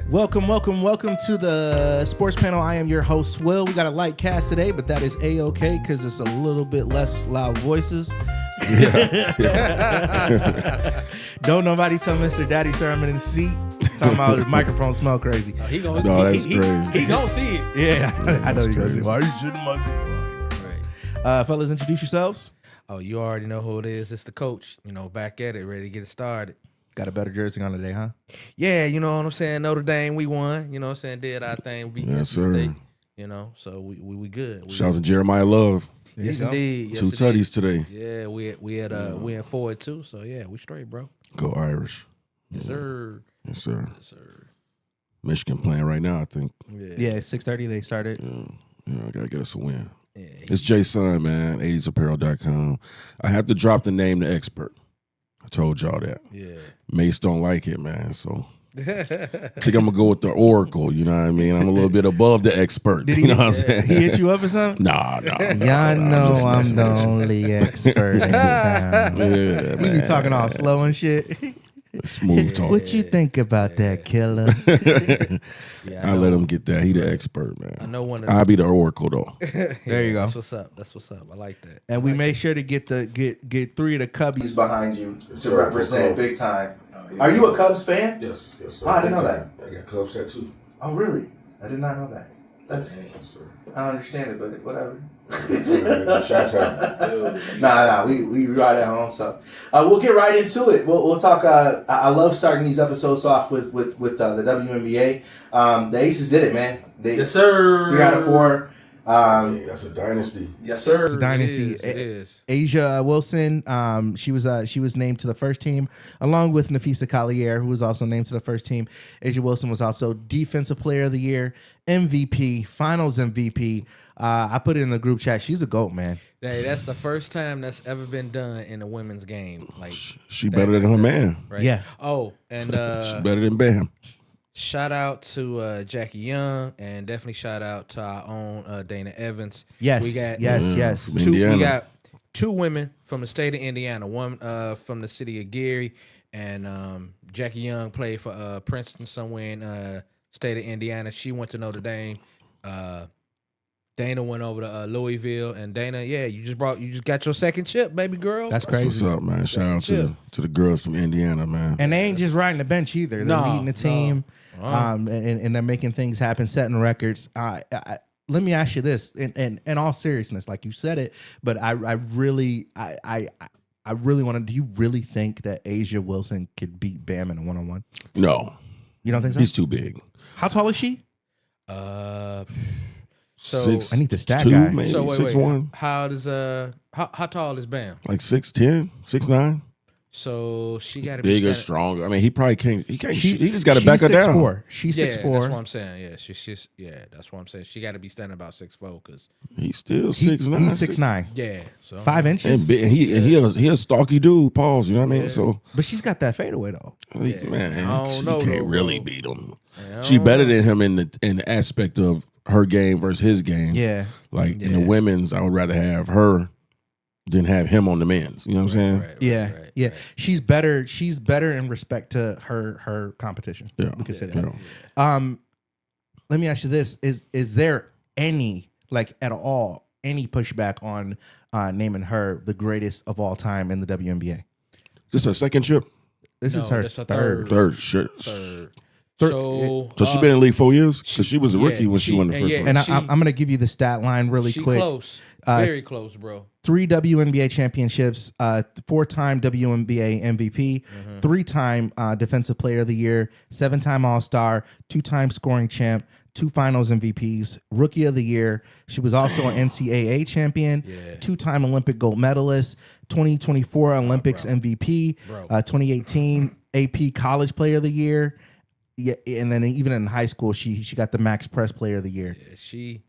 Welcome to the Sports Panel. I am your host, Swill. We got a light cast today, but that is A-okay because it's a little bit less loud voices. Don't nobody tell Mr. Daddy, sir, I'm in the seat. Talking about his microphone smell crazy. That's crazy. He gonna see it. Yeah, I know That's he crazy. does. Why are you shitting my Right. fellas, introduce yourselves. Oh, you already know who it is. It's the coach. Back at it, ready to get it started. Got a better jersey on today, huh? Yeah, you know what I'm saying? Notre Dame, we won. You know what I'm saying? Did our thing. Beat Yes, NC State. sir. So we good. Shout out to Jeremiah Love. Yes, indeed. Yes, Two indeed. tutties today. Yeah, we in 4-2. So yeah, we straight, bro. Go Irish. Yes, sir. Yes, sir. Yes, sir. Michigan playing right now, I think. Yeah, 6:30 they started. Yeah, I gotta get us a win. Yeah. It's J.Son, man. 80sapparel.com. I have to drop the name the expert. I told y'all that. Yeah. Mace don't like it, man. So I think I'm gonna go with the Oracle. You know what I mean? I'm a little bit above the expert. Did he, you know what I'm saying? He hit you up or something? Nah. Y'all know just I'm messing the with you. only expert in town. Yeah, You be man. talking all slow and shit. Smooth talk. What you think about that, killer? Yeah, I let him get that. He the expert, man. I know one of I'll be the Oracle though. There you go. That's what's up. I like that. And we made sure to get three of the Cubbies behind you to sir. represent Go big time. Are you a Cubs fan? Yes, sir. Oh, I didn't know that. I got Cubs tattoo. Oh, really? I did not know that. That's Yes, sir. I don't understand it, but whatever. Shout out. Nah, we ride at home. So we'll get right into it. We'll talk. I love starting these episodes off with the WNBA. The Aces did it, man. Yes, sir. 3 out of 4. That's a dynasty. Yes, sir. It's a dynasty. It is. Asia Wilson, she was named to the first team along with Nafisa Collier, who was also named to the first team. Asia Wilson was also Defensive Player of the Year, MVP, Finals MVP. I put it in the group chat. She's a GOAT, man. Hey, that's the first time that's ever been done in a women's game. Like She better than her man. right? Yeah. Oh, and She better than Bam. shout out to Jackie Young, and definitely shout out to our own Dana Evans. Yes. We got yes. from Indiana. We got 2 women from the state of Indiana. One from the city of Gary, and Jackie Young played for Princeton somewhere in state of Indiana. She went to Notre Dame. Dana went over to Louisville, and Dana, you just got your second chip, baby girl. That's That's crazy. what's up, man. Shout out to the girls from Indiana, man. And they ain't just riding the bench either. They're No, leading the team, and they're making things happen, setting records. Let me ask you this, in all seriousness, like you said it, but I really want to. Do you really think that Asia Wilson could beat Bam in a 1-on-1? No, You don't think so? he's too big. How tall is she? So I need the stat 6'2", guy. maybe So wait, 6'1", how does how tall is Bam? like 6'10", 6'9". So she got to be Bigger, standing- stronger. I mean, he probably can't. He can't. He just got to back her down. 6'4". She's Yeah, 6'4". that's what I'm saying. Yeah, she's that's what I'm saying. She got to be standing about 6'4", because He's still He- 6'9". He's 6'9". yeah, so 5 And inches. big, and he a stocky dude. Pause. You know what I mean? So But she's got that fadeaway though. man, I don't she know, can't though, really bro. beat him. I She don't better know. than him in the aspect of her game versus his game. Yeah. Like in the women's, I would rather have her than have him on the men's. You know what I'm saying? Right, Yeah, right, yeah. right. She's better. She's better in respect to her competition. Yeah. We could say that. Yeah. Let me ask you this: Is there any, like at all, any pushback on naming her the greatest of all time in the WNBA? This her second trip. This is No, her that's her third. Third shit. Third. Third- So So she been in the league 4 years because she was a rookie when she won the and first yeah, one. And She- I'm going to give you the stat line really she quick. close, very close, bro. 3 WNBA championships, 4-time WNBA MVP, 3-time Defensive Player of the Year, 7-time All-Star, 2-time scoring champ, 2 Finals MVPs, Rookie of the Year. She was also an NCAA champion, 2-time Olympic gold medalist, 2024 Olympics MVP, 2018 AP College Player of the Year. Yeah, and then even in high school, she got the Max Press Player of the Year. She,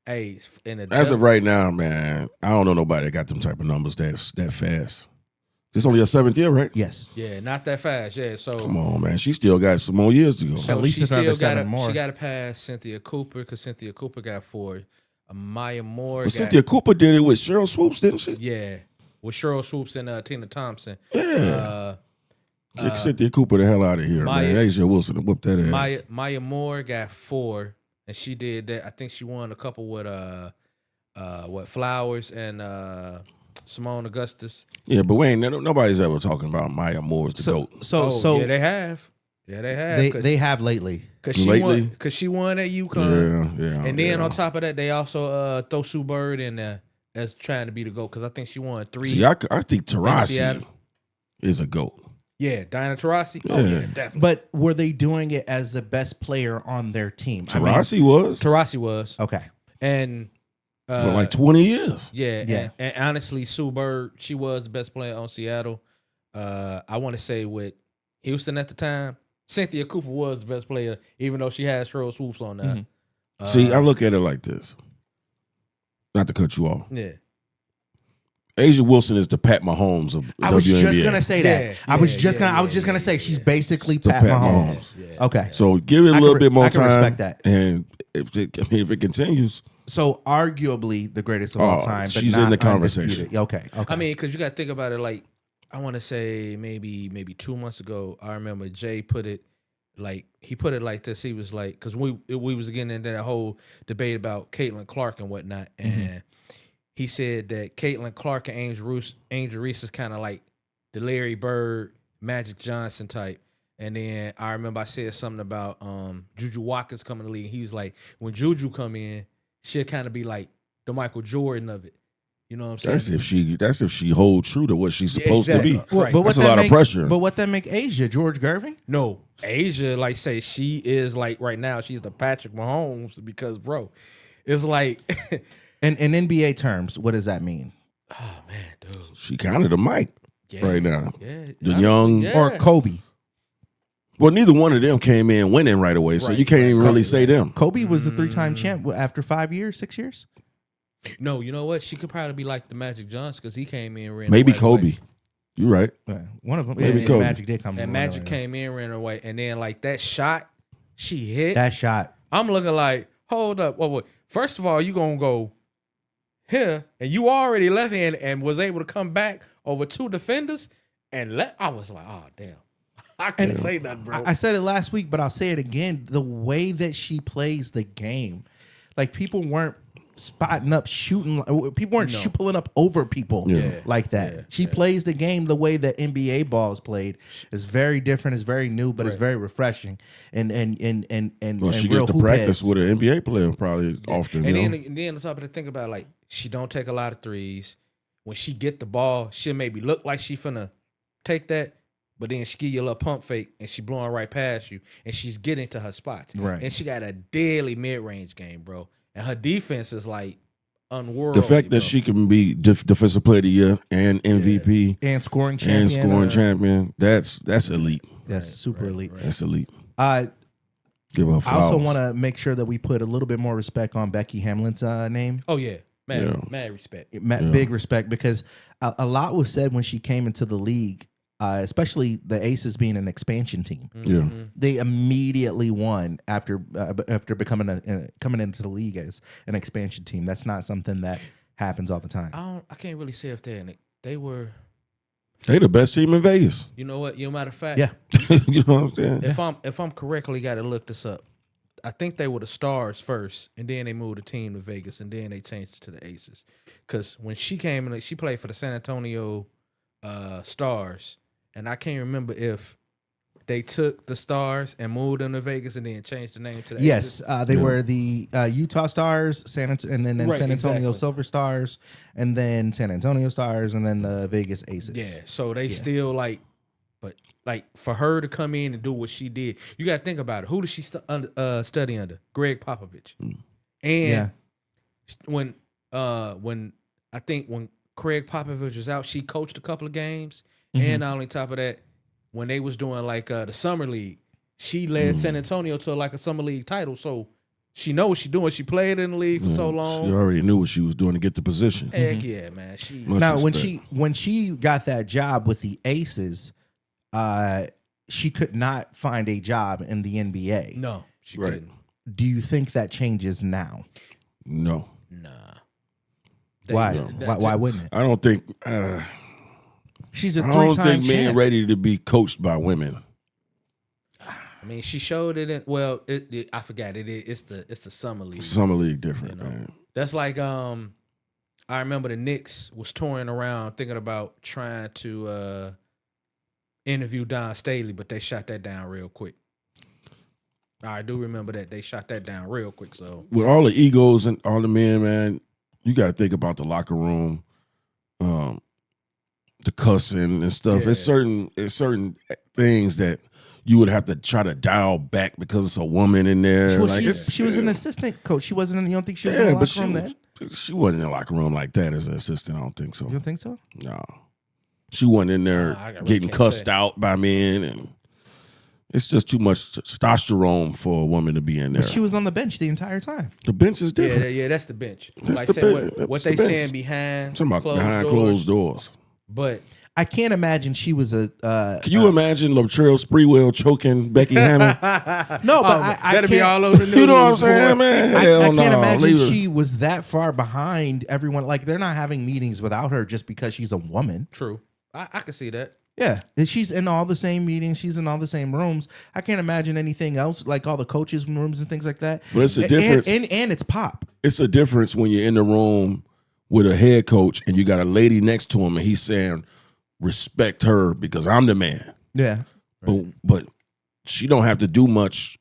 hey, in the As of right now, man, I don't know nobody that got them type of numbers that fast. This only her 7th year, right? Yes. yeah, not that fast. Yeah, so Come on, man. She still got some more years to go. So At least she another still 7 more. She got to pass Cynthia Cooper, because Cynthia Cooper got 4. Maya Moore. But Cynthia Cooper did it with Cheryl Swoops, didn't she? Yeah, with Cheryl Swoops and Tina Thompson. Yeah. Kick Cynthia Cooper the hell out of here, man. Asia Wilson whoop that ass. Maya Moore got 4, and she did that. I think she won a couple with Flowers and Simone Augustus. Yeah, but nobody's ever talking about Maya Moore's the GOAT. So yeah, they have. Yeah, they have. They have lately. Because she won at UConn. Yeah. And then on top of that, they also throw Sue Bird in there as trying to be the GOAT because I think she won 3. See, I think Taurasi is a GOAT. Yeah, Diana Taurasi. Yeah. Oh, yeah, definitely. But were they doing it as the best player on their team? Taurasi was. Taurasi was. Okay. And for like 20 years. Yeah. And honestly, Sue Bird, she was the best player on Seattle. I want to say with Houston at the time, Cynthia Cooper was the best player, even though she had Cheryl Swoops on that. Mm-hmm. See, I look at it like this. Not to cut you off. Yeah. Asia Wilson is the Pat Mahomes of WNBA. I was just gonna say that. I was just gonna say she's basically Pat Mahomes. Yeah. Okay. So give it a little bit more time. I can respect that. And if it continues. So arguably the greatest of all time, but she's not in the conversation. undisputed. Okay. I mean, because you got to think about it. Like, I want to say maybe 2 months ago, I remember Jay put it like this. He was like, because we was getting into that whole debate about Caitlin Clark and whatnot, and he said that Caitlin Clark and Angel Reese is kind of like the Larry Bird, Magic Johnson type. And then I remember I said something about Juju Watkins coming to the league. He was like, when Juju come in, she'll kind of be like the Michael Jordan of it. You know what I'm saying? That's if she holds true to what she's supposed to be. Right. But that's a lot of pressure. But what that make Asia? George Gervin? No. Asia, like say she is like right now, she's the Patrick Mahomes because bro, it's like in NBA terms, what does that mean? Oh man, dude. She kind of the Mike right now. Yeah. The young or Kobe. Well, neither one of them came in winning right away, so you can't even really say them. Kobe was a 3-time champ after 6 years. No, you know what? She could probably be like the Magic Johnson because he came in ran maybe away. Kobe. You're right. One of them. Maybe Kobe. Magic did come in. And Magic came in, ran away, and then like that shot she hit. That shot. I'm looking like, hold up. Well, first of all, you gonna go here, and you already left hand and was able to come back over 2 defenders, and I was like, oh damn. I couldn't say nothing, bro. I said it last week, but I'll say it again. The way that she plays the game, like people weren't spotting up, shooting. People weren't pulling up over people like that. Yeah. She plays the game the way that NBA ball is played. It's very different. It's very new, but it's very refreshing. And she real gets to hoop practice heads. with an NBA player probably often. And then on top of that, think about like she don't take a lot of threes. When she get the ball, she'll maybe look like she finna take that. But then she give you a little pump fake and she blowing right past you and she's getting to her spots. Right. And she got a deadly mid-range game, bro. And her defense is like unworldly. The fact that she can be defensive player of the year and MVP and scoring champion, that's elite. That's super elite. That's elite. Give her flowers. I also want to to make sure that we put a little bit more respect on Becky Hamlin's name. Oh yeah. Mad respect. Big respect, because a lot was said when she came into the league. Especially the Aces being an expansion team, they immediately won after coming into the league as an expansion team. That's not something that happens all the time. I can't really say if they the best team in Vegas. You know what? Matter of fact, you know what I'm saying. If I'm correctly, got to look this up. I think they were the Stars first, and then they moved the team to Vegas, and then they changed it to the Aces. Because when she came in, she played for the San Antonio Stars. And I can't remember if they took the Stars and moved them to Vegas and then changed the name to the Aces. Yes, they were the Utah Stars, and then San Antonio Silver Stars, and then San Antonio Stars, and then the Vegas Aces. Yeah, so they still but for her to come in and do what she did, you got to think about it. Who did she study under? Greg Popovich. And when Craig Popovich was out, she coached a couple of games. And not only top of that, when they was doing the summer league, she led San Antonio to a summer league title. So she know what she's doing. She played in the league for so long. She already knew what she was doing to get the position. Heck yeah, man. When she got that job with the Aces, she could not find a job in the NBA. No, she couldn't. Do you think that changes now? No. Nah. Why? Why wouldn't it? I don't think. She's a I don't three-time think men champ. ready to be coached by women. I mean, she showed it. I forgot it. It's the summer league. Summer league different, man. That's like I remember the Knicks was touring around thinking about trying to interview Dawn Staley, but they shot that down real quick. I do remember that they shot that down real quick. So with all the egos and all the men, man, you got to think about the locker room, the cussing and stuff. Yeah. It's certain things that you would have to try to dial back because it's a woman in there. Well, like she was an assistant coach. She wasn't. You don't think she was in the locker room then? She wasn't in the locker room like that as an assistant. I don't think so. You don't think so? No, she wasn't in there getting cussed out by men, and it's just too much testosterone for a woman to be in there. But she was on the bench the entire time. The bench is different. yeah, that's the bench. That's like the say bench. what That's they the bench. saying behind Closed doors. But I can't imagine she was a. Can you imagine Latrell Sprewell choking Becky Hammon? No, but I that'd can't. be all over the news. You know what I'm saying, man? I Hell can't no. imagine Leave her. she was that far behind everyone. Like they're not having meetings without her just because she's a woman. True, I can see that. Yeah, and she's in all the same meetings. She's in all the same rooms. I can't imagine anything else, like all the coaches' rooms and things like that. But it's a difference. And it's pop. It's a difference when you're in the room with a head coach and you got a lady next to him and he's saying, respect her because I'm the man. Yeah. But she don't have to do much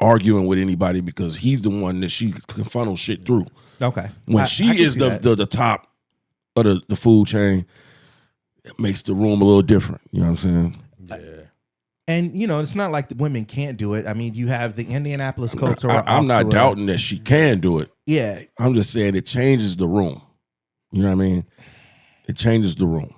arguing with anybody because he's the one that she can funnel shit through. Okay. When I she can is see the that. top of the food chain, it makes the room a little different. You know what I'm saying? Yeah. And you know, it's not like the women can't do it. I mean, you have the Indianapolis Colts. I'm not doubting that she can do it. Yeah. I'm just saying it changes the room. You know what I mean? It changes the room.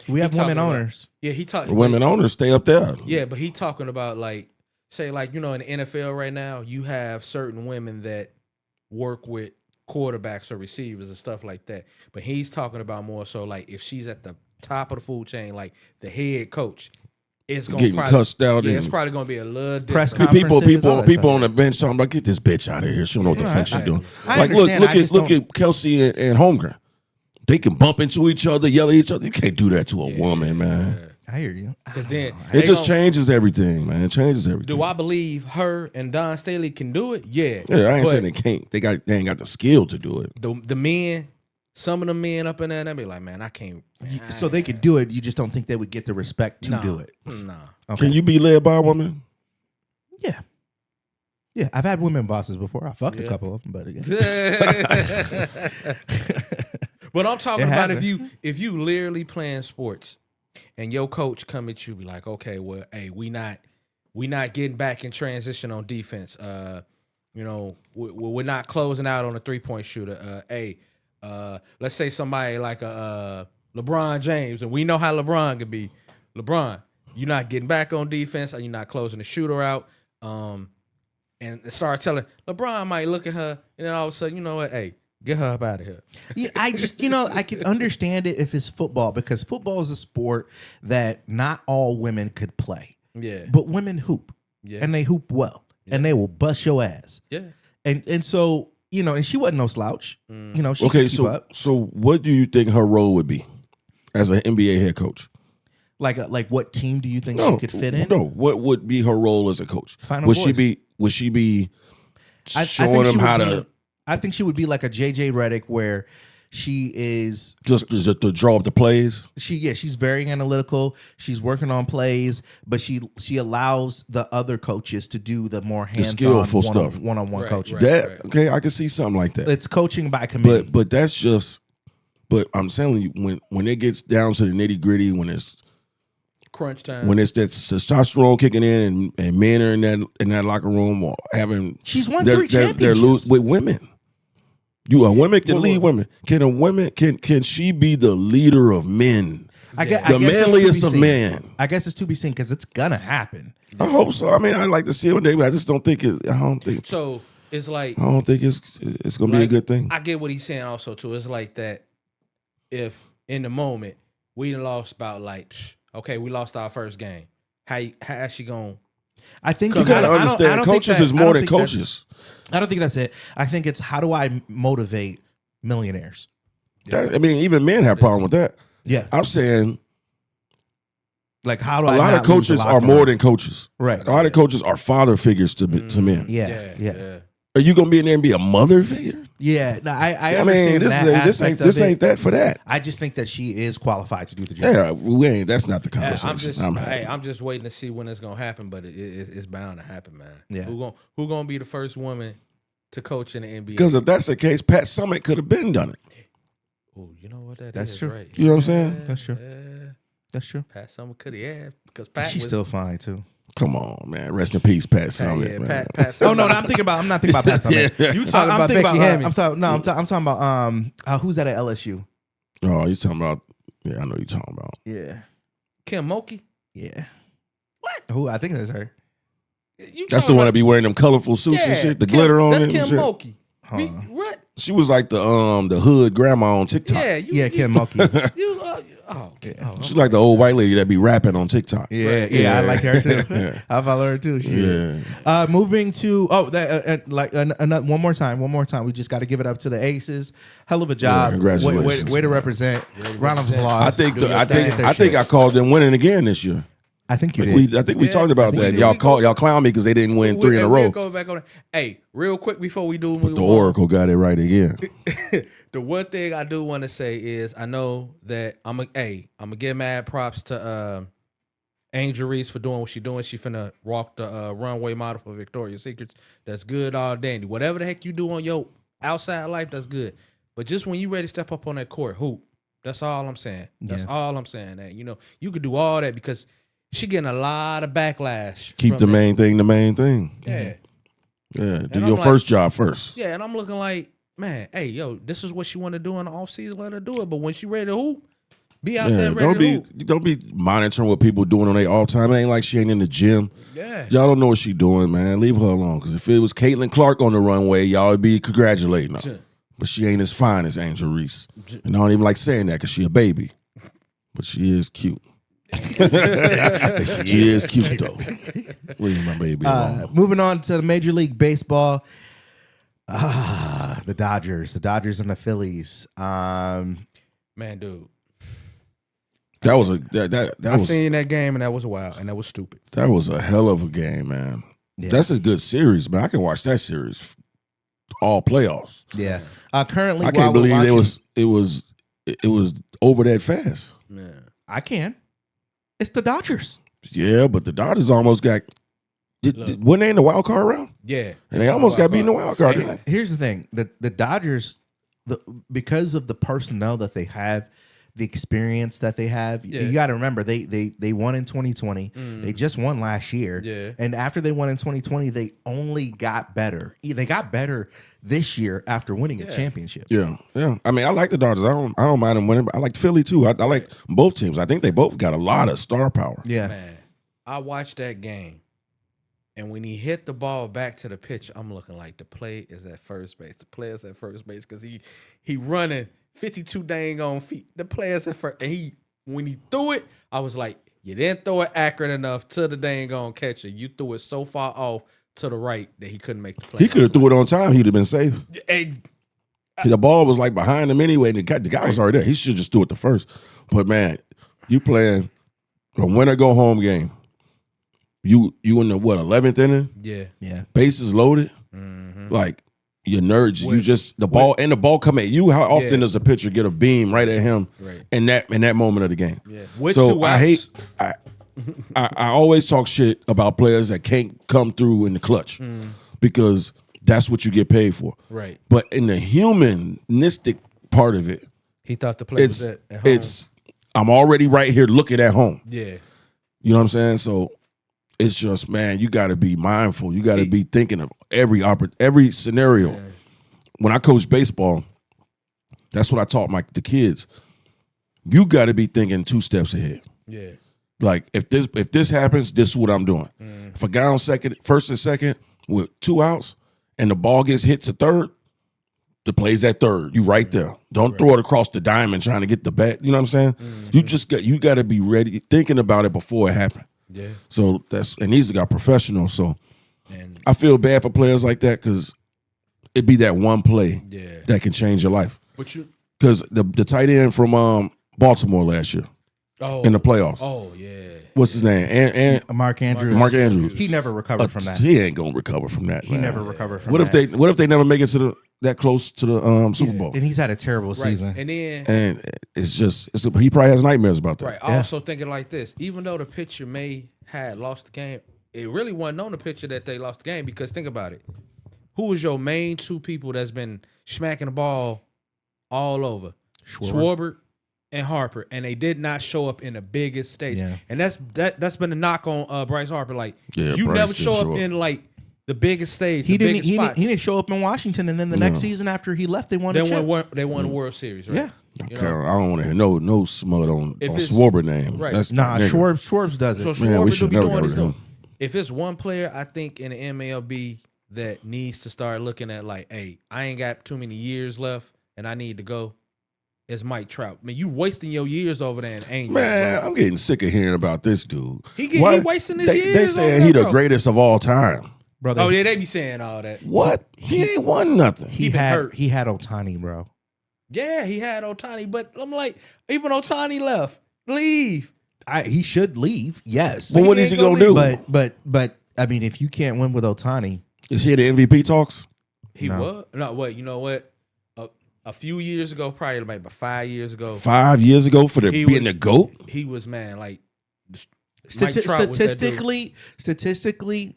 We have women talking owners. Yeah, he talked. The women owners stay up there. Yeah, but he talking about like, say like, you know, in the NFL right now, you have certain women that work with quarterbacks or receivers and stuff like that. But he's talking about more so like if she's at the top of the food chain, like the head coach, it's gonna Getting cussed out. Yeah, it's probably gonna be a little Press different. conferences, all that People stuff. on the bench talking about get this bitch out of here. She don't know what the fuck she's doing. I Like understand. look at Kelsey and Holmgren. They can bump into each other, yell at each other. You can't do that to a woman, man. I hear you. Because then It just changes everything, man. It changes everything. Do I believe her and Dawn Staley can do it? Yeah. Yeah, I ain't But saying they can't. They ain't got the skill to do it. the men, some of the men up in there, they be like, man, I can't. So they could do it. You just don't think they would get the respect to do it. Nah. Okay. Can you be led by a woman? Yeah. Yeah, I've had women bosses before. I fucked a couple of them, but again. But I'm talking It about happened. if you literally playing sports and your coach come at you, be like, okay, well, hey, we not getting back in transition on defense. You know, we're not closing out on a 3-point shooter. Let's say somebody like a LeBron James, and we know how LeBron could be. LeBron, you're not getting back on defense, and you're not closing the shooter out. And start telling LeBron might look at her, and then all of a sudden, you know what? Hey, get her up out of here. Yeah, I just, I can understand it if it's football because football is a sport that not all women could play. Yeah. But women hoop. Yeah. And they hoop well. Yeah. And they will bust your ass. Yeah. And so, and she wasn't no slouch. She Okay, could keep up. so what do you think her role would be as an NBA head coach? Like what team do you think she could fit in? No, what would be her role as a coach? Final would voice. she be I showing think them she how would to be- I think she would be like a JJ Redick where she is just to draw up the plays? she's very analytical. She's working on plays, but she allows the other coaches to do the more hands-on skillful stuff. one-on-one coaching. Okay, I can see something like that. It's coaching by committee. But that's just. But I'm telling you, when it gets down to the nitty gritty, when it's Crunch time. when it's that testosterone kicking in and men are in that locker room or having She's won 3 championships. they're with women. A woman can lead women. Can she be the leader of men? I guess the it's to manliest be of seen. men. I guess it's to be seen because it's gonna happen. I hope so. I mean, I'd like to see it one day, but I just don't think it. I don't think So it's like it's gonna be a good thing. I get what he's saying also too. It's like that if in the moment we done lost about okay, we lost our first game. How is she going? I think You gotta understand, coaches is more than coaches. I don't think that's it. I think it's how do I motivate millionaires? I mean, even men have problem with that. Yeah. I'm saying Like, how do a lot of coaches are more than coaches. Right. A lot of coaches are father figures to men. Yeah. Are you gonna be in there and be a mother figure? Yeah. No, I mean, understand this ain't that for that. I just think that she is qualified to do the job. Yeah, we ain't. That's not the conversation. I'm just waiting to see when it's gonna happen, but it's bound to happen, man. Yeah. Who gonna be the first woman to coach in the NBA? Because if that's the case, Pat Summitt could have been done it. Oh, you know what That's is, true. right? You know what I'm saying? That's true. Yeah. That's true. Pat Summitt could have, because Pat She's still fine too. Come on, man. Rest in peace, Pat Summitt. Pat Oh Summitt. no, I'm not thinking about Pat Summitt. You talking about Becky Hammon? I'm talking about who's that at LSU? Oh, you talking about? Yeah, I know you're talking about. Yeah. Kim Mulkey. Yeah. What? Who? I think that's her. That's the one that be wearing them colorful suits and shit, the glitter on that's it. Kim and shit. Mulkey. Huh. What? She was like the hood grandma on TikTok. Yeah, Kim Mulkey. She's like the old white lady that be rapping on TikTok. Yeah, I like her too. I follow her too. Yeah. Moving to one more time. We just got to give it up to the Aces. Hell of a job. Congratulations. Way to represent. Round of applause. I think I called them winning again this year. I think you did. I think we talked about that. Y'all clown me because they didn't win 3 in a row. Go back on it. Hey, real quick before we do move The Oracle got it right again. The one thing I do want to say is I know that I'm gonna give mad props to Angel Reese for doing what she's doing. She finna walk the runway model for Victoria's Secrets. That's good, all dandy. Whatever the heck you do on your outside life, that's good. But just when you ready to step up on that court, hoop. That's all I'm saying. That's all I'm saying. That you could do all that because she getting a lot of backlash. Keep the main thing the main thing. Yeah. Yeah. Do your first job first. Yeah, and I'm looking like, man, hey, yo, this is what she want to do in the offseason. Let her do it. But when she ready to hoop, be out there ready to hoop. Don't be monitoring what people doing on their all time. It ain't like she ain't in the gym. Yeah. Y'all don't know what she doing, man. Leave her alone. Because if it was Caitlin Clark on the runway, y'all would be congratulating her. Sure. But she ain't as fine as Angel Reese. And I don't even like saying that because she a baby. But she is cute. She is cute though. Leave my baby alone. Moving on to the Major League Baseball. The Dodgers and the Phillies. Man, dude. That was I seen that game and that was wild and that was stupid. That was a hell of a game, man. Yeah. That's a good series, man. I can watch that series all playoffs. Yeah. Currently, I can't believe it was over that fast. Man. I can. It's the Dodgers. Yeah, but the Dodgers almost got. When they in the wild card round? Yeah. And they almost got beat in the wild card. Hey, here's the thing. The Dodgers, because of the personnel that they have, the experience that they have, you got to remember, they won in 2020. They just won last year. Yeah. And after they won in 2020, they only got better. They got better this year after winning a championship. Yeah. I mean, I like the Dodgers. I don't mind them winning. But I like Philly too. I like both teams. I think they both got a lot of star power. Yeah. Man, I watched that game, and when he hit the ball back to the pitch, I'm looking like the play is at first base. The player's at first base because he running 52 dang on feet. The player's at first, and when he threw it, I was like, you didn't throw it accurate enough to the dang on catcher. You threw it so far off to the right that he couldn't make the play. He could have threw it on time. He'd have been safe. And the ball was like behind him anyway. And the guy was already there. He should just do it the first. But man, you playing a winner go home game. You in the 11th inning? Yeah. Bases loaded. Mm-hmm. Like your nerds. You just the ball come at you. How often does the pitcher get a beam right at him in that moment of the game? Yeah. So I always talk shit about players that can't come through in the clutch because that's what you get paid for. Right. But in the humanistic part of it, he thought the play was at home. I'm already right here looking at home. Yeah. You know what I'm saying? So it's just, man, you got to be mindful. You got to be thinking of every scenario. Yeah. When I coach baseball, that's what I taught the kids. You got to be thinking 2 steps ahead. Yeah. Like if this happens, this is what I'm doing. If a guy on first and second with 2 outs and the ball gets hit to third, the play's at third. You right there. Don't throw it across the diamond trying to get the bat. You know what I'm saying? You got to be ready, thinking about it before it happened. Yeah. So and these got professionals. So I feel bad for players like that because it'd be that one play that can change your life. But because the tight end from Baltimore last year, in the playoffs. Oh yeah. What's his name? And Mark Andrews. Mark Andrews. He never recovered from that. He ain't gonna recover from that. He man. never recovered from What that. if they never make it to that close to the Super Bowl? And he's had a terrible season. And then And he probably has nightmares about that. right. Also thinking like this, even though the pitcher may had lost the game, it really wasn't on the pitcher that they lost the game because think about it. Who was your main two people that's been smacking the ball all over? Schwarber and Harper, and they did not show up in the biggest stage. Yeah. And that's been a knock on Bryce Harper. Like you Bryce never didn't show show up up. in like the biggest stage. He the didn't. biggest He spots. didn't show up in Washington, and then the next season after he left, they won. They won the World Series, right? Yeah. You I know? don't want to hear no smut on it's- Schwarber name. right. That's Nah, nigga. Schwarbs does it. So Man, we Schwarber do should be never doing got his rid of doing. him. If it's one player, I think in the MLB that needs to start looking at like, hey, I ain't got too many years left, and I need to go. It's Mike Trout. Man, you wasting your years over there in Angels. Man, bro. I'm getting sick of hearing about this dude. He wasting his They years saying over he there, the bro. greatest of all time. brother. Oh yeah, they be saying all that. What? He ain't won nothing. he been had hurt. he had Ohtani, bro. Yeah, he had Ohtani, but I'm like, even Ohtani left, leave. He should leave. Yes, But what is he gonna do? but I mean, if you can't win with Ohtani, Is he at the MVP talks? He No. was no. Wait, you know what? A few years ago, probably like about 5 years ago, 5 years ago for He being was- the GOAT? he was man like Mike Trout was that dude. statistically,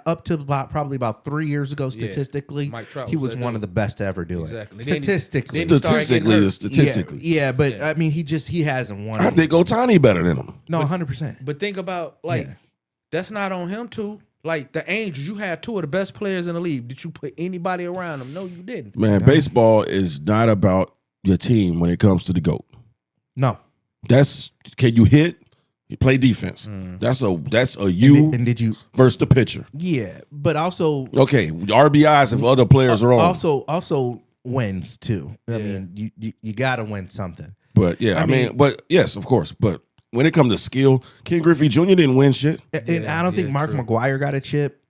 up to probably about 3 years ago, statistically, Mike Trout he was was that one dude. of the best to ever do Exactly. it. Then he- Statistically, then he started getting hurt. Statistically. yeah, but Yeah. I mean, he hasn't won. I think Otani better than him. no, 100%. But think about like Yeah. that's not on him too. Like the Angels, you had two of the best players in the league. Did you put anybody around them? No, you didn't. Man, baseball is not about your team when it comes to the GOAT. No, That's can you hit? You play defense. That's a you and did you? versus the pitcher. Yeah, but also Okay, RBIs if other players are on. also wins too. I mean, you got to win something. But yeah, I mean, but yes, of course. But when it comes to skill, Ken Griffey Jr. didn't win shit. And I don't think Mark true. McGwire got a chip.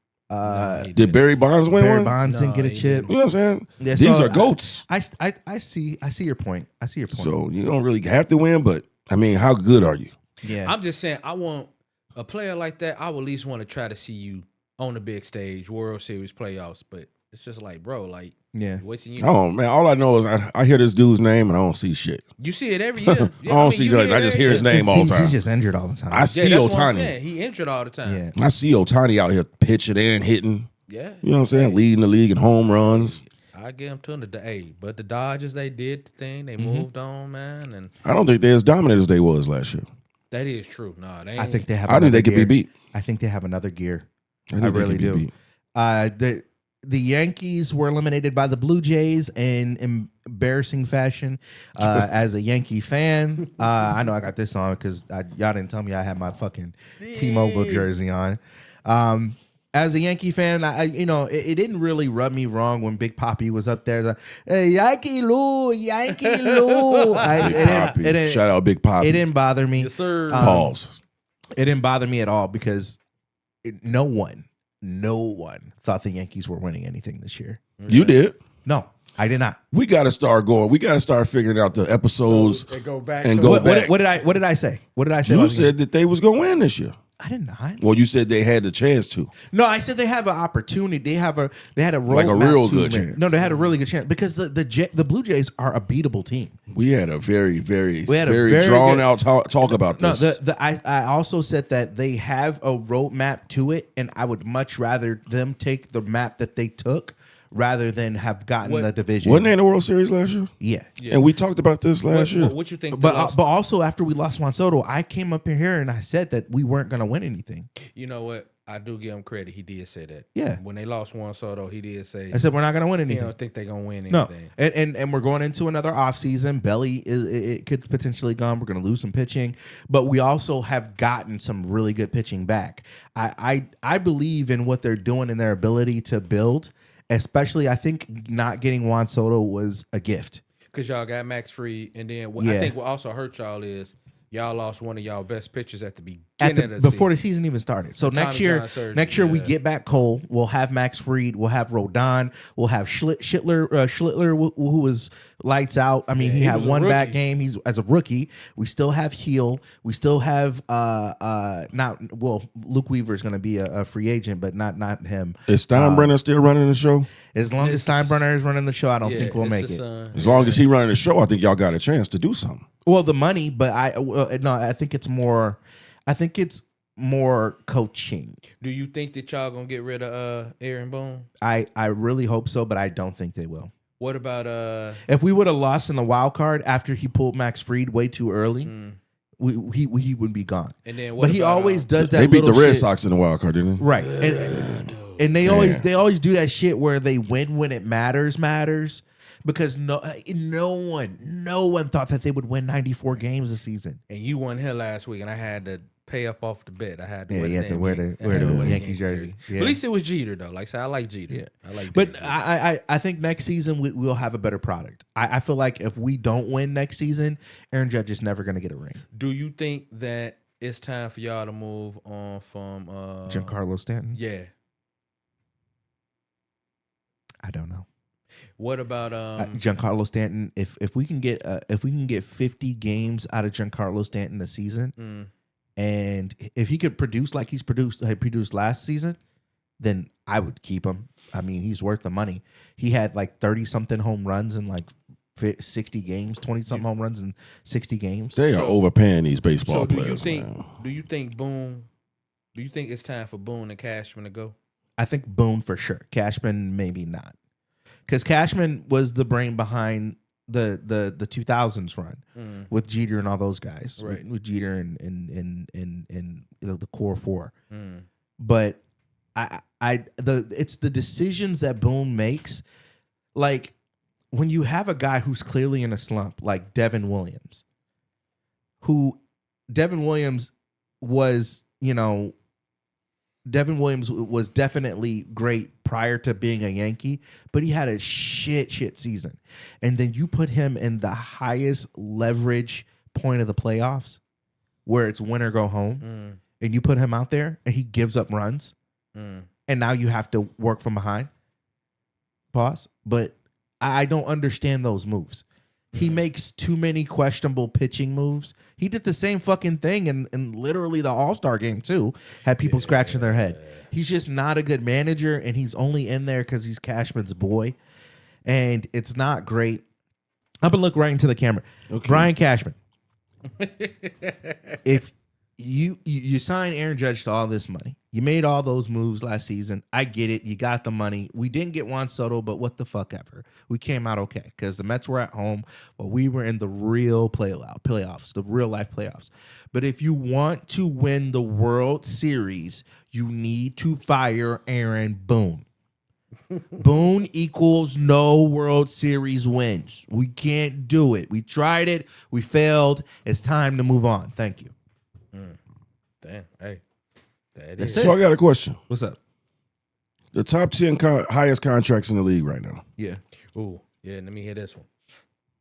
Did Barry Bonds win Barry one? Bonds didn't No, get a he chip. You know what I'm saying? Yeah, These so are GOATs. I see your point. I see your point. So you don't really have to win, but I mean, how good are you? yeah, I'm just saying, I want a player like that. I would at least want to try to see you on the big stage, World Series playoffs. But it's just like, bro, like yeah. you're wasting you. Oh man, all I know is I hear this dude's name and I don't see shit. You see it every year. I don't see nothing. I just hear his name all the time. He's just injured all the time. I see that's what I'm Otani. saying. He injured all the time. yeah. I see Otani out here pitching and hitting. Yeah. You know what I'm saying? Leading the league in home runs. I give him to the hey, but the Dodgers, they did the thing. They moved on, man, and I don't think they're as dominant as they was last year. that is true. Nah, they ain't. I think they have. I think they could be gear. beat. I think they have another gear. think I they really could be do. beat. The Yankees were eliminated by the Blue Jays in embarrassing fashion. As a Yankee fan, I know I got this on because y'all didn't tell me I had my fucking T-Mobile jersey on. As a Yankee fan, it didn't really rub me wrong when Big Papi was up there. Like, hey, Yankee Lou, Yankee Lou. Big Papi. Shout out Big Papi. It didn't bother me. Yes, sir. Pause. It didn't bother me at all because no one thought the Yankees were winning anything this year. You did. No, I did not. We got to start going. We got to start figuring out the episodes They go back. and to go What back. did I say? What did I say? You about the said that they was going to win this year. I did not. Well, you said they had the chance to. No, I said they have an opportunity. They had a roadmap Like a real to good win. chance. No, they had a really good chance because the Blue Jays are a beatable team. We had a very, very, We had a very, very drawn good- out talk about No, this. I also said that they have a roadmap to it, and I would much rather them take the map that they took rather than have gotten the division. Wasn't they in the World Series last year? Yeah. And we talked about this last year. What you think? But also after we lost Juan Soto, I came up in here and I said that we weren't going to win anything. you know what? I do give him credit. He did say that. Yeah. When they lost Juan Soto, he did say I said we're not going to win he anything. don't think they're gonna win No, anything. and we're going into another offseason. Belly it could potentially gone. We're going to lose some pitching, but we also have gotten some really good pitching back. I believe in what they're doing and their ability to build. Especially, I think not getting Juan Soto was a gift. Because y'all got Max Fried, and then I Yeah. think what also hurt y'all is y'all lost one of y'all best pitchers at the beginning of the before season. the season even started. So Tommy next year, John surgery, we get back Cole. We'll have Max Fried. We'll have Rodon. We'll have Schlittler, who was lights out. I mean, he had was a one bad rookie. game. He's as a rookie. We still have Heel. We still have Luke Weaver is going to be a free agent, but not him. Is Steinbrenner still running the show? As long as Steinbrenner is running the show, I don't think we'll make it. As long as he running the show, I think y'all got a chance to do something. Well, the money, but I think it's more. I think it's more coaching. Do you think that y'all gonna get rid of Aaron Boone? I really hope so, but I don't think they will. What about If we would have lost in the wild card after he pulled Max Fried way too early, he would be gone. And then, what but he about, always does that. They beat the little Red shit. Sox in the wild card, didn't they? Right? And they always do that shit where they win when it matters, because no one thought that they would win 94 games this season. and you won here last week, and I had to pay up off the bet. I had to Yeah, you had to wear the Yankees jersey. Yeah. But at least it was Jeter though. Like I said, I like Jeter. Yeah. I like. But Jeter. I think next season we'll have a better product. I feel like if we don't win next season, Aaron Judge is never going to get a ring. Do you think that it's time for y'all to move on from Giancarlo Stanton? Yeah. I don't know. What about Giancarlo Stanton? If we can get 50 games out of Giancarlo Stanton a season, and if he could produce like he produced last season, then I would keep him. I mean, he's worth the money. He had like 30-something home runs in like 60 games, 20-something home runs in 60 games. They are overpaying these baseball so do players. you think Boone? Do you think it's time for Boone and Cashman to go? I think Boone for sure. Cashman maybe not, because Cashman was the brain behind the 2000s run with Jeter and all those guys, right? With Jeter and the core four. But it's the decisions that Boone makes, like when you have a guy who's clearly in a slump, like Devin Williams, Devin Williams was definitely great prior to being a Yankee, but he had a shit season. And then you put him in the highest leverage point of the playoffs where it's win or go home, and you put him out there and he gives up runs, and now you have to work from behind. Pause. But I don't understand those moves. He makes too many questionable pitching moves. He did the same fucking thing in literally the All-Star game too. Had people scratching their head. He's just not a good manager, and he's only in there because he's Cashman's boy. And it's not great. I'm going to look right into the camera. Okay. Brian Cashman. If you sign Aaron Judge to all this money, you made all those moves last season. I get it. You got the money. We didn't get Juan Soto, but what the fuck ever. We came out okay because the Mets were at home, but we were in the real playoffs, the real life playoffs. But if you want to win the World Series, you need to fire Aaron Boone. Boone equals no World Series wins. We can't do it. We tried it. We failed. It's time to move on. Thank you. Damn. Hey. So I got a question. What's up? The top 10 highest contracts in the league right now. Yeah. Ooh. Yeah, let me hear this one.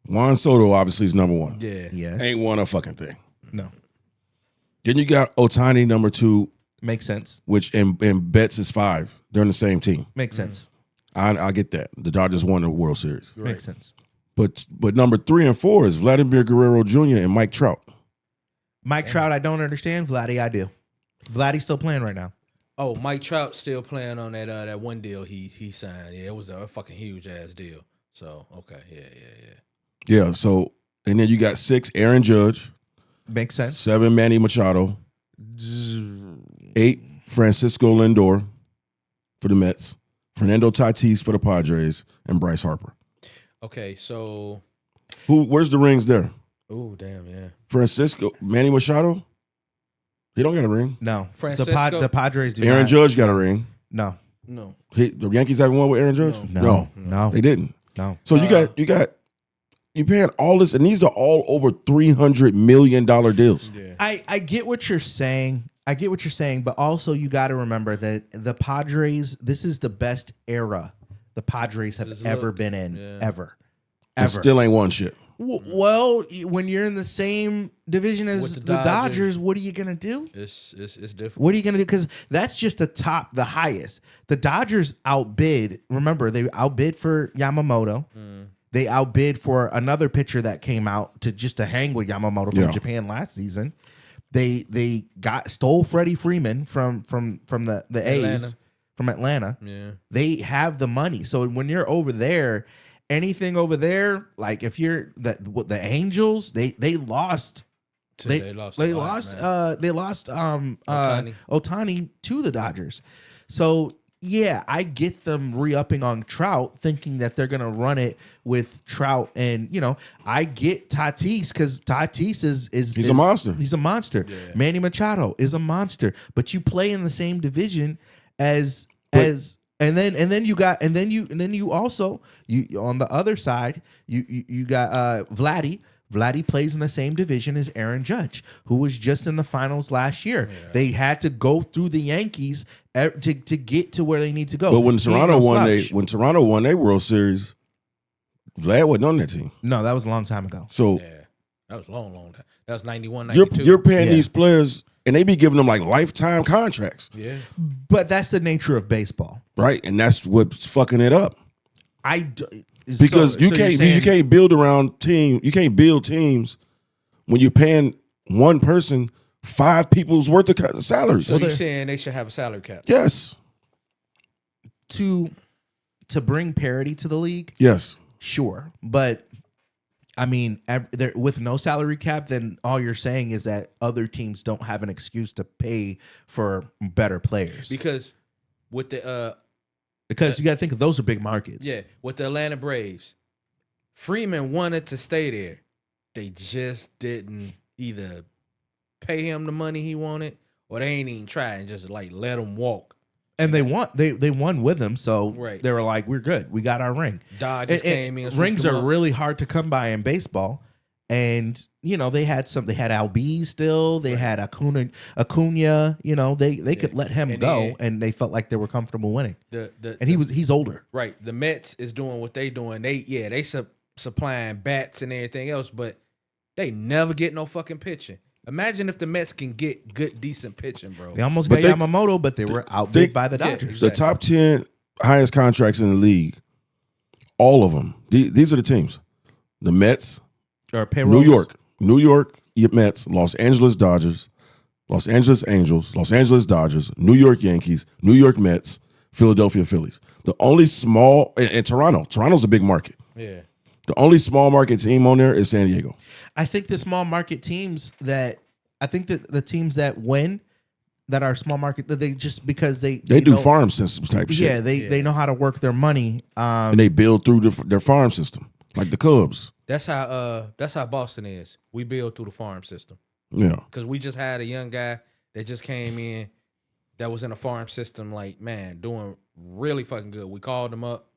Juan Soto obviously is number one. Yeah. Yes. Ain't won a fucking thing. No. Then you got Ohtani number 2, Makes sense. which and Betts is 5. They're in the same team. Makes sense. I get that. The Dodgers won the World Series. Right. Makes sense. But number 3 and 4 is Vladimir Guerrero Jr. and Mike Trout. Mike Trout, I don't understand. Vladdy, I do. Vladdy's still playing right now. Oh, Mike Trout still playing on that one deal he signed. Yeah, it was a fucking huge ass deal. So okay, yeah. Yeah, so and then you got 6 Aaron Judge, Makes sense. 7 Manny Machado, 8 Francisco Lindor for the Mets, Fernando Tatis for the Padres, and Bryce Harper. Okay, so Where's the rings there? oh damn, yeah. Francisco, Manny Machado? He don't got a ring. No. Francisco? The Padres do Aaron not. Judge got a ring. No. No. The Yankees haven't won with Aaron Judge? No. They didn't. No. So you paying all this, and these are all over $300 million deals. Yeah. I get what you're saying. But also you got to remember that the Padres, this is the best era the Padres have ever been in, ever. And still ain't won shit. Well, when you're in the same division as With the Dodgers, what are you gonna do? It's different. What are you gonna do? Because that's just the highest. The Dodgers outbid. Remember, they outbid for Yamamoto. They outbid for another pitcher that came out to hang with Yamamoto from Japan last season. They stole Freddie Freeman from the A's from Atlanta. Yeah, they have the money. So when you're over there, anything over there, like if you're the Angels, they lost. They lost Ohtani to the Dodgers. So yeah, I get them re-upping on Trout, thinking that they're gonna run it with Trout, and I get Tatis because Tatis is a monster. He's a monster. Yeah. Manny Machado is a monster, but you play in the same division as and then you also on the other side you got Vladdy. Vladdy plays in the same division as Aaron Judge, who was just in the finals last year. Yeah. They had to go through the Yankees to get to where they need to go. But when Toronto won their World Series, Vlad wasn't on that team. No, that was a long time ago. So that was a long time. That was 91, 92. You're paying these players, and they be giving them like lifetime contracts. Yeah, but that's the nature of baseball, right? And that's what's fucking it up. Because you can't build around team. You can't build teams when you're paying one person 5 people's worth of salaries. So you're saying they should have a salary cap? Yes. To bring parity to the league? Yes. Sure. But I mean, with no salary cap, then all you're saying is that other teams don't have an excuse to pay for better players. Because with the Because you got to think of those are big markets. Yeah, with the Atlanta Braves, Freeman wanted to stay there. They just didn't either pay him the money he wanted, or they ain't even try and just like let him walk. And they won with him, so they were like, "We're good. We got our ring." Dodgers came in. Rings are really hard to come by in baseball, and they had Albies still. They had Acuna. They could let him go, and they felt like they were comfortable winning. He's older, right? The Mets is doing what they doing. They supplying bats and everything else, but they never get no fucking pitching. Imagine if the Mets can get good, decent pitching, bro. They almost got Yamamoto, but they were outbid by the Dodgers. Exactly. The top 10 highest contracts in the league, all of them. These are the teams: the Mets, New York Mets, Los Angeles Dodgers, Los Angeles Angels, Los Angeles Dodgers, New York Yankees, New York Mets, Philadelphia Phillies. The only small and Toronto's a big market. Yeah. The only small market team on there is San Diego. I think the small market teams the teams that win that are small market, they just because they do farm systems type shit. Yeah, they know how to work their money. And they build through their farm system, like the Cubs. That's how Boston is. We build through the farm system. Yeah. Because we just had a young guy that just came in that was in a farm system, like, man, doing really fucking good. We called him up.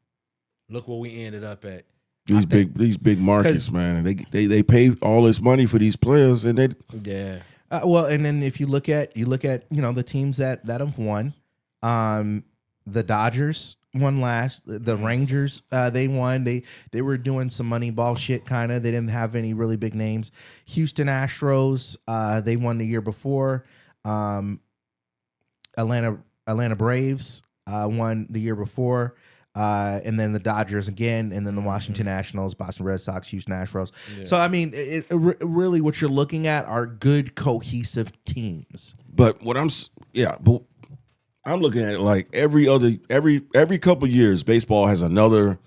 Look where we ended up at. These big markets, man, and they pay all this money for these players, and they well, and then if you look at the teams that have won, the Dodgers won last, the Rangers they won, they were doing some money ball shit kind of. They didn't have any really big names. Houston Astros they won the year before. Atlanta Braves won the year before. And then the Dodgers again, and then the Washington Nationals, Boston Red Sox, Houston Astros. Yeah. So, I mean, really what you're looking at are good, cohesive teams. But I'm looking at it like every couple of years, baseball has another.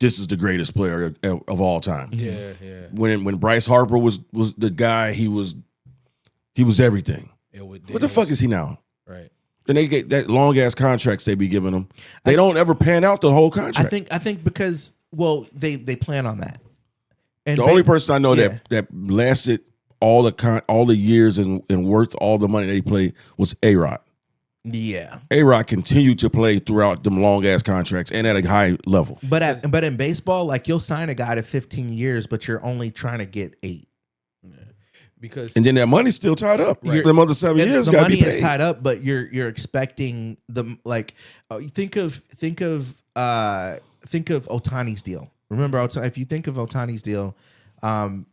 This is the greatest player of all time. Yeah. When Bryce Harper was the guy, he was everything. What the fuck is he now? Right. And they get that long ass contracts they be giving them. They don't ever pan out the whole contract. I think because they plan on that. And the only person I know that lasted all the years and worth all the money they played was A-Rod. Yeah, A-Rod continued to play throughout them long ass contracts and at a high level. But in baseball, like you'll sign a guy to 15 years, but you're only trying to get 8. And then that money's still tied up. Right. Them other 7 years, the got to money be paid. is tied up, but you're expecting them like think of Ohtani's deal. Remember, if you think of Ohtani's deal, The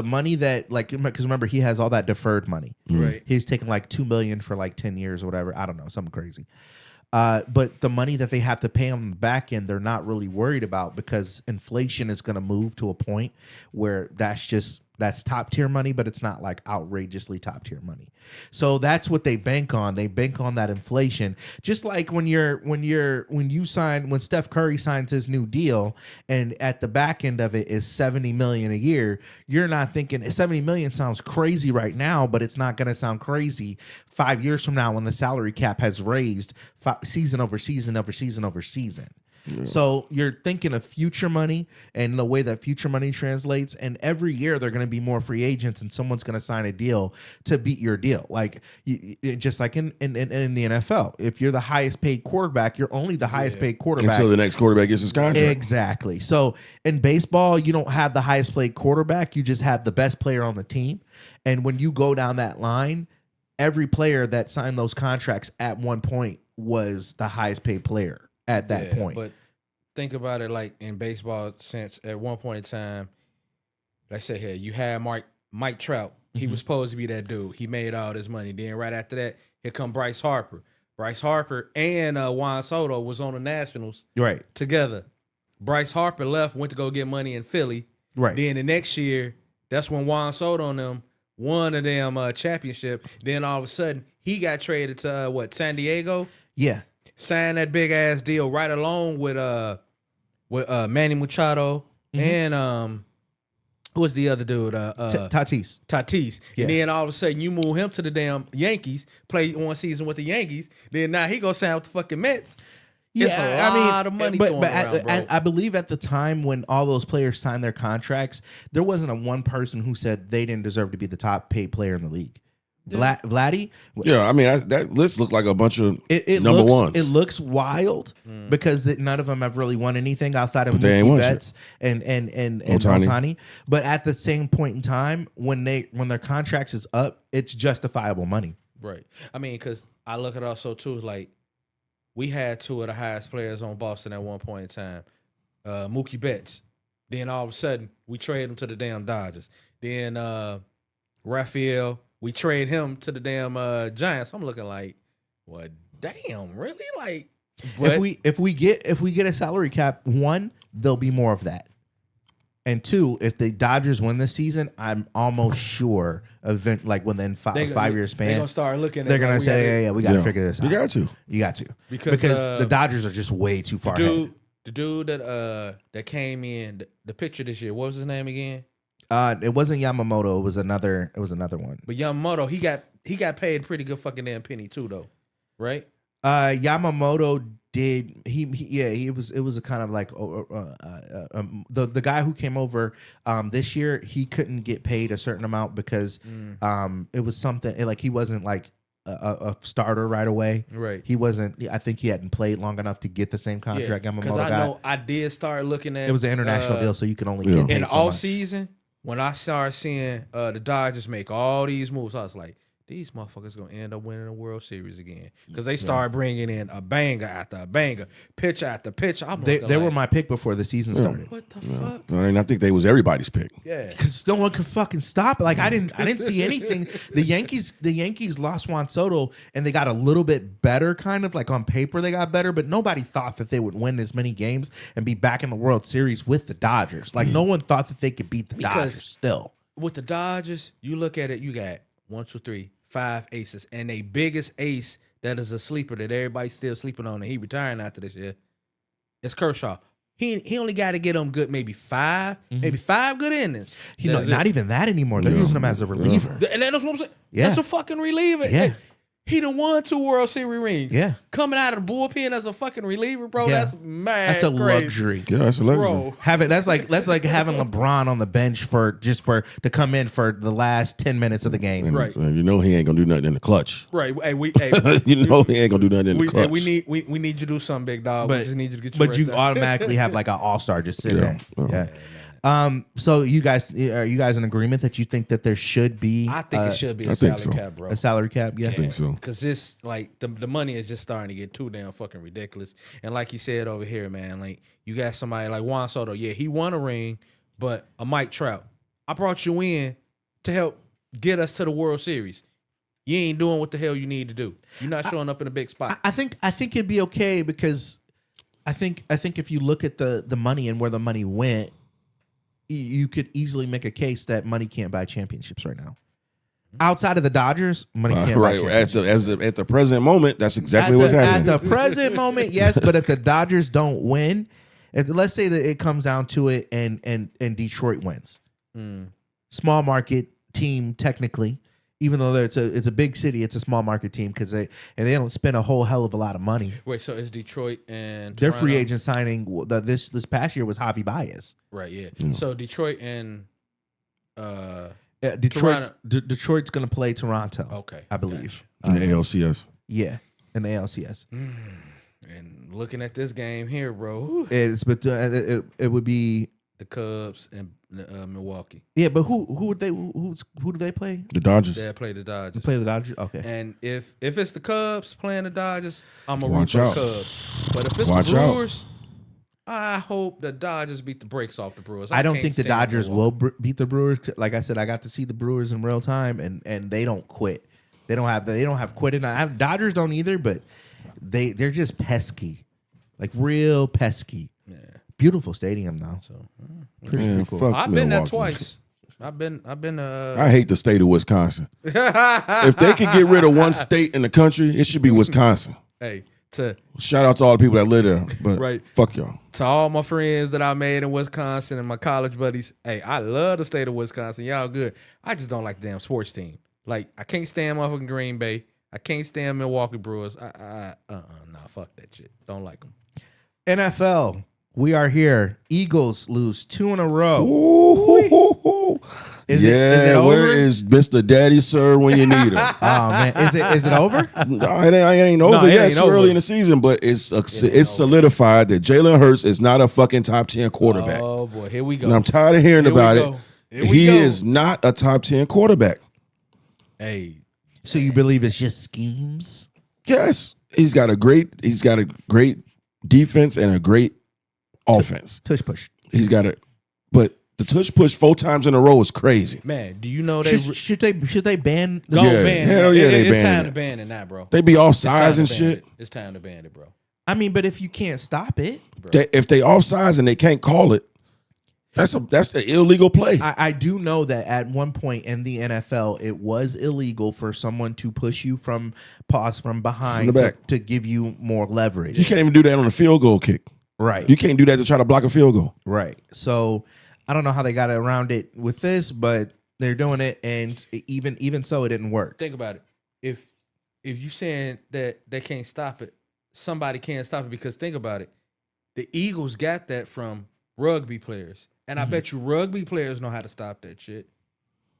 money that like because remember he has all that deferred money. Right. He's taking like $2 million for like 10 years or whatever. I don't know, something crazy. But the money that they have to pay on the back end, they're not really worried about because inflation is going to move to a point where that's top tier money, but it's not like outrageously top tier money. So that's what they bank on. They bank on that inflation. Just like when Steph Curry signs his new deal and at the back end of it is $70 million a year, you're not thinking $70 million sounds crazy right now, but it's not going to sound crazy 5 years from now when the salary cap has raised season over season over season over season. Yeah. So you're thinking of future money and the way that future money translates. And every year they're going to be more free agents and someone's going to sign a deal to beat your deal. Like just like in the NFL, if you're the highest paid quarterback, you're only the highest paid quarterback until the next quarterback gets his contract. Exactly. So in baseball, you don't have the highest paid quarterback. You just have the best player on the team. And when you go down that line, every player that signed those contracts at one point was the highest paid player at that point. But think about it like in baseball sense, at one point in time, let's say here, you had Mike Trout. He was supposed to be that dude. He made all this money. Then right after that, here come Bryce Harper. Bryce Harper and Juan Soto was on the Nationals together. Bryce Harper left, went to go get money in Philly. Right. Then the next year, that's when Juan Soto and them won a damn championship. Then all of a sudden, he got traded to San Diego? Yeah. Signed that big ass deal right along with Manny Machado and who was the other dude? Tatis. Yeah. And then all of a sudden you move him to the damn Yankees, play one season with the Yankees. Then now he gonna sign with the fucking Mets. It's a lot of money going around, bro. I believe at the time when all those players signed their contracts, there wasn't a one person who said they didn't deserve to be the top paid player in the league. Vladdy? Yeah, I mean, that list looked like a bunch of number ones. It looks wild because none of them have really won anything outside of Mookie Betts and Ohtani. But at the same point in time, when their contracts is up, it's justifiable money. Right. I mean, because I look at also too, like we had two of the highest players on Boston at one point in time. Mookie Betts. Then all of a sudden, we trade him to the damn Dodgers. Then Raphael. We trade him to the damn Giants. I'm looking like, well, damn, really? Like, if we get a salary cap, one, there'll be more of that, and two, if the Dodgers win this season, I'm almost sure within 5 year span, they're gonna start looking. They're gonna say, we got to figure this out. You got to because the Dodgers are just way too far ahead. The dude that came in the pitcher this year, what was his name again? It wasn't Yamamoto. It was another one. But Yamamoto, he got paid pretty good fucking damn penny too, though, right? Yamamoto did. It was a kind of like the guy who came over this year. He couldn't get paid a certain amount because it was something like he wasn't like a starter right away. Right. He wasn't. I think he hadn't played long enough to get the same contract Yamamoto got. Because I know I did start looking at. It was an international deal, so you can only get paid in the so off much. season. When I started seeing the Dodgers make all these moves, I was like, these motherfuckers going to end up winning the World Series again. Because they started bringing in a banger after a banger, pitch after pitch. They were my pick before the season started. What the fuck? I mean, I think they was everybody's pick. Yeah. Because no one could fucking stop it. Like, I didn't see anything. The Yankees lost Juan Soto, and they got a little bit better, kind of. Like, on paper, they got better. But nobody thought that they would win as many games and be back in the World Series with the Dodgers. Like, no one thought that they could beat the Dodgers still. With the Dodgers, you look at it, you got 1, 2, 3, 5 aces. And a biggest ace that is a sleeper that everybody's still sleeping on, and he retiring after this year, is Kershaw. He only got to get them good, maybe 5 good innings. Not even that anymore. They're using him as a reliever. And that's what I'm saying. Yeah. That's a fucking reliever. Yeah. He done won 2 World Series rings. Yeah. Coming out of the bullpen as a fucking reliever, bro. Yeah. That's mad. That's a crazy. luxury. Yeah, that's a luxury. Bro. That's like having LeBron on the bench to come in for the last 10 minutes of the game. And, Right. You know he ain't gonna do nothing in the clutch. Right. Hey, You know he ain't gonna do nothing in the clutch. we need you to do something, big dog. We just need you to get your But you automatically have like an all-star just sitting there. Yeah. So you guys are you guys in agreement that you think that there should be I think it should be I a think salary so. cap, bro. a salary cap? Yeah. I think so. Because this, like, the money is just starting to get too damn fucking ridiculous. And like you said over here, man, like, you got somebody like Juan Soto. Yeah, he won a ring, But a Mike Trout, I brought you in to help get us to the World Series. You ain't doing what the hell you need to do. You're not showing up in a big spot. I think it'd be okay because I think if you look at the money and where the money went, you could easily make a case that money can't buy championships right now. Outside of the Dodgers, money can't buy championships. At the present moment, that's exactly what's happening. At the present moment, yes, but if the Dodgers don't win, let's say that it comes down to it and Detroit wins. Small market team technically, even though it's a big city, it's a small market team because they don't spend a whole hell of a lot of money. Wait, so it's Detroit and their Toronto? free agent signing this past year was Javi Baez. Right, yeah. So Detroit and Detroit's going to play Toronto. Okay, I believe in the ALCS. Yeah, in the ALCS. And looking at this game here, bro, it would be the Cubs and Milwaukee. Yeah, but who do they play? The Dodgers. They play the Dodgers. They play the Dodgers. Okay. And if it's the Cubs playing the Dodgers, I'm gonna root Watch for out. the Cubs. But if it's Watch the out. Brewers, I hope the Dodgers beat the brakes off the Brewers. I don't can't think the stand Dodgers Milwaukee. will beat the Brewers. Like I said, I got to see the Brewers in real time, and they don't quit. They don't have quitting. Dodgers don't either, but they're just pesky, like real pesky. Yeah. Beautiful stadium though. So pretty cool. Fuck I've been there Milwaukee. twice. I've been. I hate the state of Wisconsin. If they could get rid of one state in the country, it should be Wisconsin. Hey, to Shout out to all the people that live there, but Right. fuck y'all. all my friends that I made in Wisconsin and my college buddies. Hey, I love the state of Wisconsin. Y'all good. I just don't like the damn sports team. Like I can't stand motherfucking Green Bay. I can't stand Milwaukee Brewers. Nah, fuck that shit. Don't like them. NFL, we are here. Eagles lose 2 in a row. Ooh. Is it over? Where is Mr. Daddy Sir when you need him? Oh man, is it over? No, it ain't over No, it yet. ain't It's over. early in the season, but it's solidified that Jalen Hurts is not a fucking top 10 quarterback. Oh boy, here we go. And I'm tired of hearing Here we about go. it. Here we He go. is not a top 10 quarterback. Hey, So you believe it's just schemes? Yes, he's got a great defense and a great offense. Tush push. He's got it, but the tush push 4 times in a row is crazy. man, do you know they Should they ban the go Yeah, ban? hell it? yeah, they It's banned time it. to ban it now, bro. They be off It's time sides to and ban shit. it. It's time to ban it, bro. I mean, but if you can't stop it, If they off sides and they can't call it, that's the illegal play. I do know that at one point in the NFL, it was illegal for someone to push you from behind From the back. to give you more leverage. You can't even do that on a field goal kick. Right. You can't do that to try to block a field goal. Right. So I don't know how they got around it with this, but they're doing it, and even so, it didn't work. Think about it. If you saying that they can't stop it, somebody can't stop it because think about it. The Eagles got that from rugby players, and I bet you rugby players know how to stop that shit.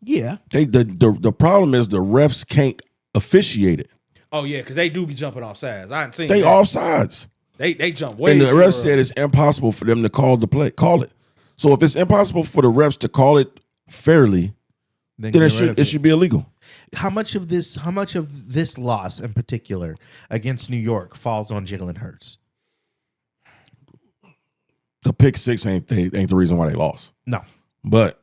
Yeah. The problem is the refs can't officiate it. Oh yeah, because they do be jumping off sides. I ain't seen They that. off sides. They jump way. And the too refs early. said it's impossible for them to call it. So if it's impossible for the refs to call it fairly, then it should be illegal. How much of this loss in particular against New York falls on Jalen Hurts? The pick six ain't the reason why they lost. No, But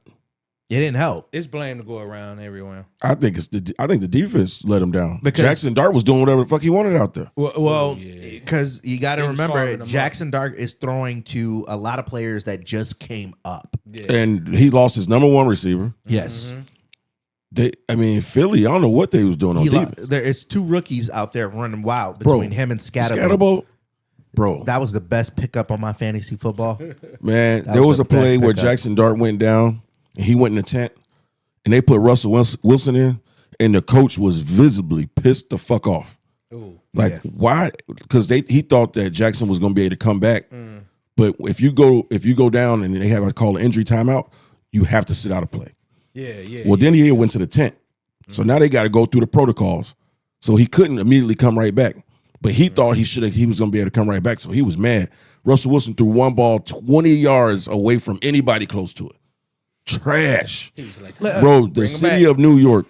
it didn't help. It's blame to go around everywhere. I think the defense let him down. Because- Jackson Dart was doing whatever the fuck he wanted out there. Well, because you got to He was remember, carving them Jackson Dart is throwing to a lot of players that just came up. Yeah. And he lost his number one receiver. Yes, Philly, I don't know what they was doing on defense. there is 2 rookies out there running wild between him and Scatterbo. Scatterbo, bro. That was the best pickup on my fantasy football. Man, That there was was the a play best where pickup. Jackson Dart went down and he went in the tent and they put Russell Wilson in and the coach was visibly pissed the fuck off. Ooh. Like, why? Because he thought that Jackson was going to be able to come back. But if you go down and they have to call an injury timeout, you have to sit out a play. Yeah. Well, then he went to the tent. So now they got to go through the protocols. So he couldn't immediately come right back. But he thought he was going to be able to come right back. So he was mad. Russell Wilson threw one ball 20 yards away from anybody close to it. Trash. He was like, Bro, the bring him city back. of New York,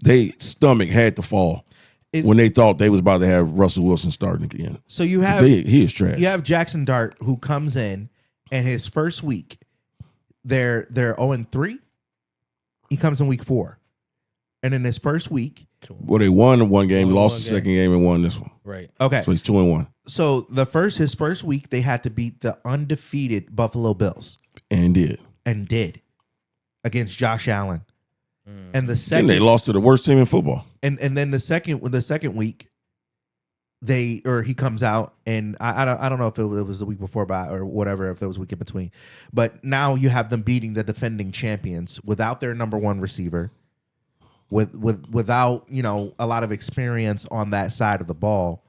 they stomach had to fall when they thought they was about to have Russell Wilson starting again. So you have He is trash. you have Jackson Dart who comes in and his first week they're 0-3. He comes in week 4, and in his first week, Well, they won one game, Won lost one the game. second game, and won this one. Right. okay. So he's 2-1, So his first week, they had to beat the undefeated Buffalo Bills, and did. and did against Josh Allen. And the Then second, they lost to the worst team in football. and then the second week, he comes out, and I don't know if it was the week before or whatever, if there was a week in between, but now you have them beating the defending champions without their number one receiver, without a lot of experience on that side of the ball.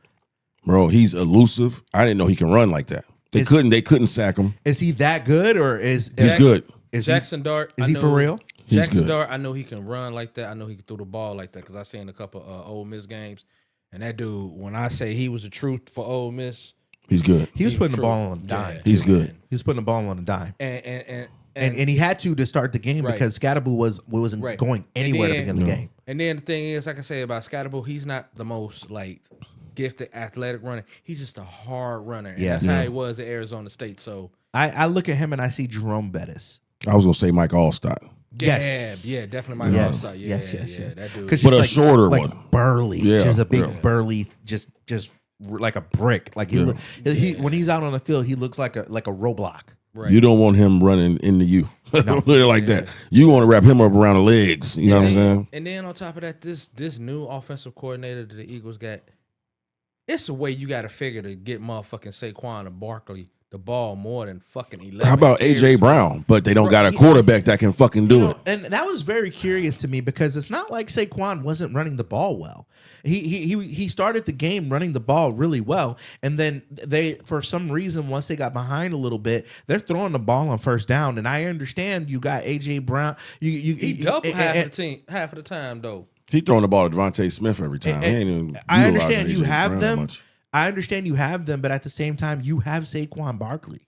Bro, he's elusive. I didn't know he can run like that. They couldn't sack him. Is he that good, or He's good. Jackson Dart. Is he for real? He's Jackson good. Dart, I know he can run like that. I know he can throw the ball like that because I seen a couple Ole Miss games. And that dude, when I say he was the truth for Ole Miss, He's good. He was putting the true. ball on a dime. Yeah. He's good. He was putting the ball on a dime. And And he had to start the game Right. because Scatterbull wasn't Right. going anywhere to And then- begin the game. And then the thing is, like I say about Scatterbull, he's not the most like gifted athletic runner. He's just a hard runner. And Yeah. that's how he was at Arizona State. So I look at him and I see Jerome Bettis. I was gonna say Mike Allstott, Yes. yeah, definitely Mike Yes. Allstott. Yes. That dude. Because But a shorter like one. burly, Yeah, just a big yeah. burly, just like a brick. Like he when he's out on the field, he looks like a Roblox. right. You don't want him running into you. Literally like that. You want to wrap him up around the legs. You know what I'm saying? And then on top of that, this new offensive coordinator that the Eagles got, it's a way you got to figure to get motherfucking Saquon and Barkley the ball more than fucking 11. How about AJ carries. Brown? But they don't Bro, got a quarterback that can fucking do it. And that was very curious to me because it's not like Saquon wasn't running the ball well. He started the game running the ball really well, and then they, for some reason, once they got behind a little bit, they're throwing the ball on first down. And I understand you got AJ Brown. He doubled half of the time though. He throwing the ball to Devontae Smith every time. He ain't even I understand utilizing you AJ have Brown that them. much. I understand you have them, but at the same time, you have Saquon Barkley.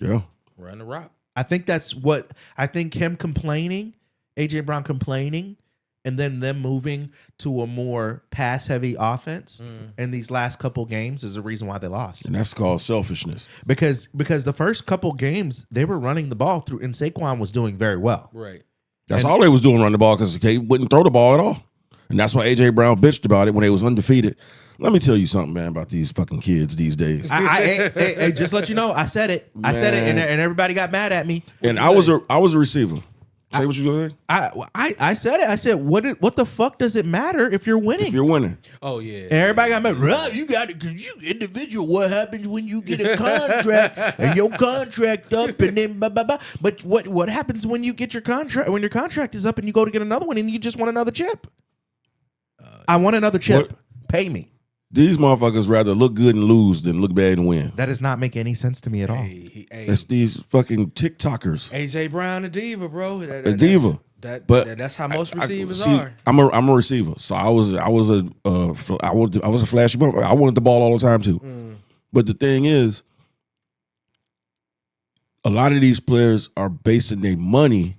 Yeah. Run the rock. I think that's what I think. Him complaining, AJ Brown complaining, and then them moving to a more pass-heavy offense in these last couple games is the reason why they lost. And that's called selfishness. Because the first couple games they were running the ball through, and Saquon was doing very well. Right. That's all they was doing, run the ball, because they wouldn't throw the ball at all. And that's why AJ Brown bitched about it when they was undefeated. Let me tell you something, man, about these fucking kids these days. I just let you know. I said it. I said it, and everybody got mad at me. And I was a receiver. Say what you gonna say? I said it. I said, what the fuck does it matter if you're winning? If you're winning. Oh yeah. And everybody got mad. Well, you got it because you individual. What happens when you get a contract and your contract up and then blah blah blah? But what happens when you get your contract? When your contract is up and you go to get another one and you just want another chip? I want another chip. What? Pay me. These motherfuckers rather look good and lose than look bad and win. That does not make any sense to me at all. It's these fucking TikTokers. AJ Brown, a diva, bro. A diva. That's how most receivers are. I'm a receiver, so I was a flashy motherfucker. I wanted the ball all the time too. But the thing is, a lot of these players are basing their money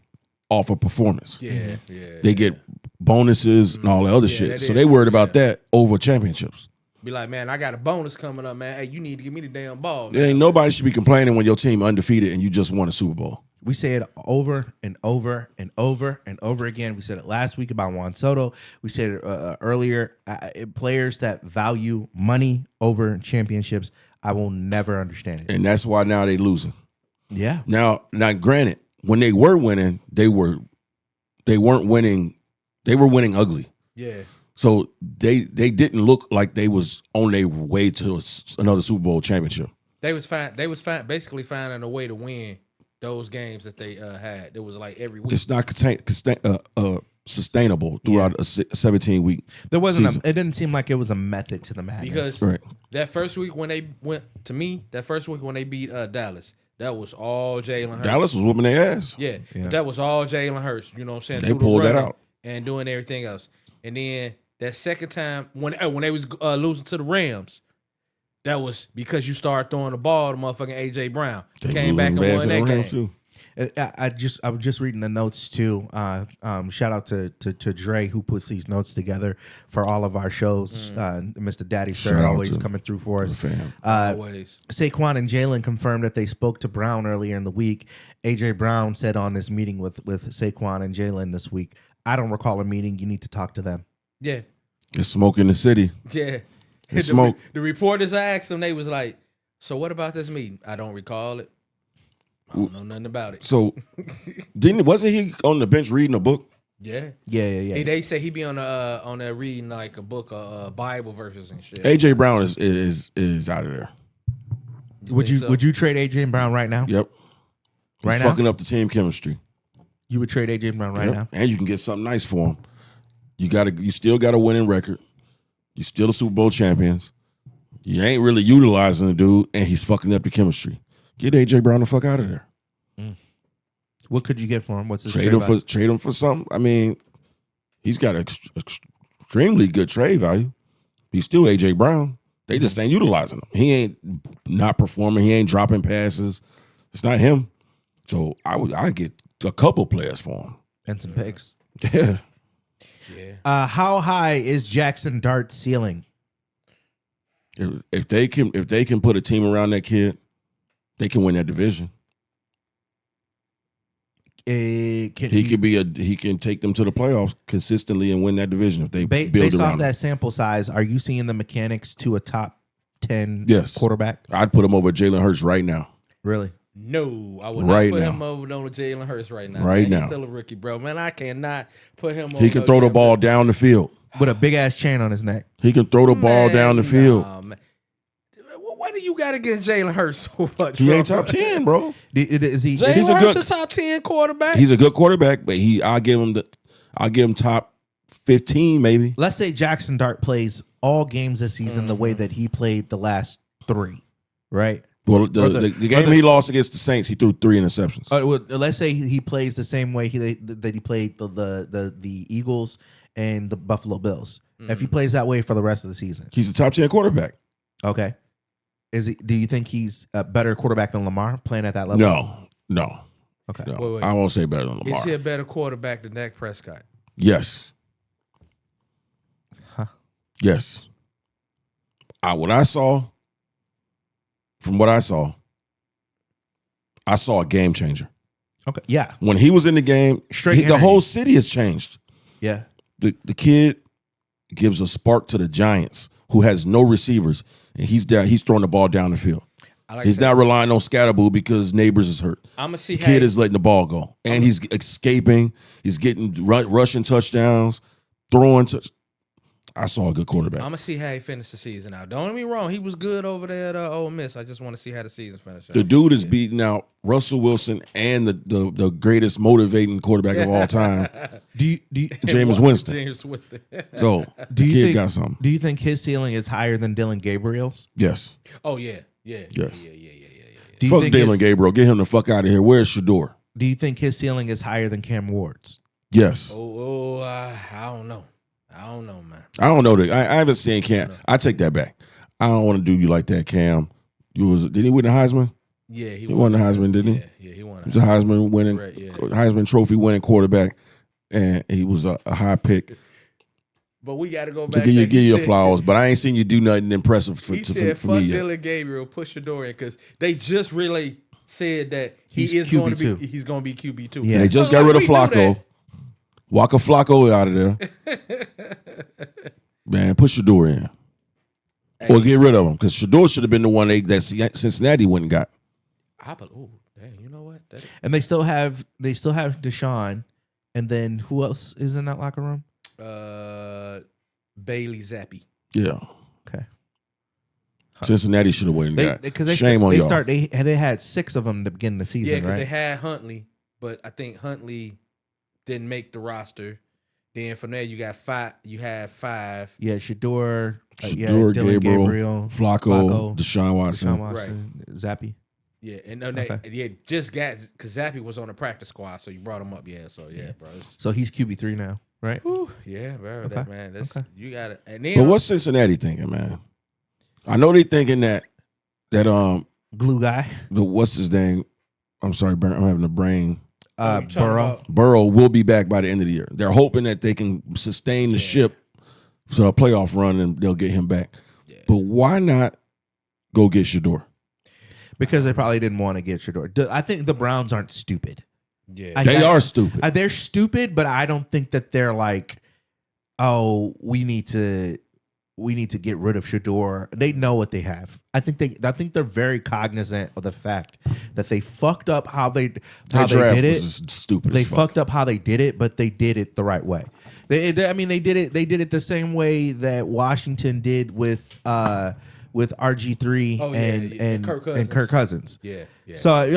off of performance. Yeah. They get bonuses and all the other shit, that so is they worried true, about that over championships. Be like, man, I got a bonus coming up, man. Hey, you need to give me the damn ball. There ain't nobody should be complaining when your team undefeated and you just won a Super Bowl. We say it over and over and over and over again. We said it last week about Juan Soto. We said it earlier. Players that value money over championships, I will never understand it. And that's why now they losing. Yeah. Now, granted, when they were winning, they weren't winning. They were winning ugly. Yeah. So they didn't look like they was on their way to another Super Bowl championship. They was basically finding a way to win those games that they had. It was like every week. It's not sustainable throughout a 17-week. There wasn't. season. It didn't seem like it was a method to the madness. Because Right. that first week when they beat Dallas, that was all Jalen Hurts. Dallas was whooping their ass. Yeah. But that was all Jalen Hurts. You know what I'm saying? They Through the pulled that running out. and doing everything else. And then that second time when they was losing to the Rams, that was because you started throwing the ball to motherfucking AJ Brown. They Came back and losing won bad to that the game. Rams, too. I was just reading the notes too. Shout out to Dre who puts these notes together for all of our shows. Mr. Daddy Sir Shout out always to coming through for us. fam. Always. Saquon and Jalen confirmed that they spoke to Brown earlier in the week. AJ Brown said on this meeting with Saquon and Jalen this week, "I don't recall a meeting. You need to talk to them." Yeah. It's smoke in the city. Yeah. It's smoke. The reporters I asked them, they was like, "So what about this meeting?" I don't recall it. I don't know nothing about it. So, wasn't he on the bench reading a book? Yeah. Yeah. They say he be on there reading like a book of Bible verses and shit. AJ Brown is out of there. Would you trade AJ Brown right now? Yep. He's Right now? fucking up the team chemistry. You would trade AJ Brown right Yep. now? And you can get something nice for him. You still got a winning record. You still the Super Bowl champions. You ain't really utilizing the dude, and he's fucking up the chemistry. Get AJ Brown the fuck out of there. What could you get for him? What's his Trade him for something. I mean, he's got extremely good trade value. He's still AJ Brown. They just ain't utilizing him. He ain't not performing. He ain't dropping passes. It's not him. So I get a couple players for him and some picks? Yeah. Yeah. How high is Jackson Dart's ceiling? If they can put a team around that kid, they can win that division. He can take them to the playoffs consistently and win that division if they build based around off him. that sample size. Are you seeing the mechanics to a top 10 Yes. quarterback? I'd put him over Jalen Hurts right now. Really? No, I would Right not put now. him over on Jalen Hurts right now. Right man. now. He's still a rookie, bro. Man, I cannot put him over. He can throw the ball down the field. With a big ass chain on his neck. He can throw the ball down the field. Man. Why do you got to get Jalen Hurts so much? He bro? ain't top 10, bro. Is he? Jalen He's a Hurts good- a top 10 quarterback. He's a good quarterback, but I'll give him top 15 maybe. Let's say Jackson Dart plays all games this season the way that he played the last 3, right? Well, the game he lost against the Saints, he threw 3 interceptions. Let's say he plays the same way that he played the Eagles and the Buffalo Bills. If he plays that way for the rest of the season, He's a top 10 quarterback. okay. Do you think he's a better quarterback than Lamar playing at that level? No. Okay. No. Wait. I won't say better than Lamar. Is he a better quarterback than Dak Prescott? Yes. Huh. Yes. From what I saw, I saw a game changer. Okay. Yeah. When he was in the game, Straight the energy. whole city has changed. Yeah. The kid gives a spark to the Giants, who has no receivers, and he's throwing the ball down the field. He's not relying on Scatterboo because Neighbors is hurt. I'm gonna see The kid is letting the ball go, and he's escaping. He's getting rushing touchdowns, throwing. I saw a good quarterback. I'm gonna see how he finished the season out. Don't get me wrong, he was good over there at Ole Miss. I just want to see how the season finished. The dude is beating out Russell Wilson and the greatest motivating quarterback of all time, Do you Jameis Winston. James Winston. So do the you kid think got something. Do you think his ceiling is higher than Dylan Gabriel's? Yes. Oh yeah. Yes. Yeah. Do you Fuck think Dylan his- Gabriel. Get him the fuck out of here. Where's Shador? Do you think his ceiling is higher than Cam Ward's? Yes. I don't know. I don't know, man. I don't know. I haven't seen Cam. I take that back. I don't want to do you like that, Cam. Did he win the Heisman? Yeah, He won the Heisman, didn't he? Yeah, he won. He was a Heisman winning, Right, yeah. Heisman Trophy winning quarterback, and he was a high pick. But we got to go To back. give you like he your said. flowers, but I ain't seen you do nothing impressive for He said, for "Fuck me yet. Dylan Gabriel, push Shador in," because they just really said that He's he's going to QB2. be QB2. Yeah. And they just Well, got rid of we knew Flacco. that. Waka Flacco out of there. Man, put Shador in. Or get rid of him. Because Shador should have been the one that Cincinnati went and got. Oh, dang! You know what? And they still have Deshaun, and then who else is in that locker room? Bailey Zappi. Yeah. Okay. Cincinnati should have went and got. Because Shame on y'all. They had 6 of them to begin the Yeah, season, because right? they had Huntley, but I think Huntley didn't make the roster. Then from there, you got 5. You had 5. Yeah, Shador, Shador, Dylan Gabriel, Flacco, Deshaun Watson. Deshaun Watson, Zappy. Yeah, and Okay. just got because Zappi was on the practice squad, so you brought him up. Yeah, so yeah, bro. So he's QB3 now, right? Yeah, bro. Okay. That man. That's you got it. And then But what's Cincinnati thinking, man? I know they thinking that Glue guy. what's his name? I'm sorry, I'm having a brain. Burrow. Burrow will be back by the end of the year. They're hoping that they can sustain the ship to a playoff run and they'll get him back. Yeah. But why not go get Shedeur? Because they probably didn't want to get Shedeur. I think the Browns aren't stupid. Yeah, they are stupid. They're stupid, but I don't think that they're like, oh, we need to get rid of Shedeur. They know what they have. I think they're very cognizant of the fact that they fucked up how they did it. Stupid. They fucked up how they did it, but they did it the right way. They did it the same way that Washington did with RG3 and Kirk Cousins. Yeah. So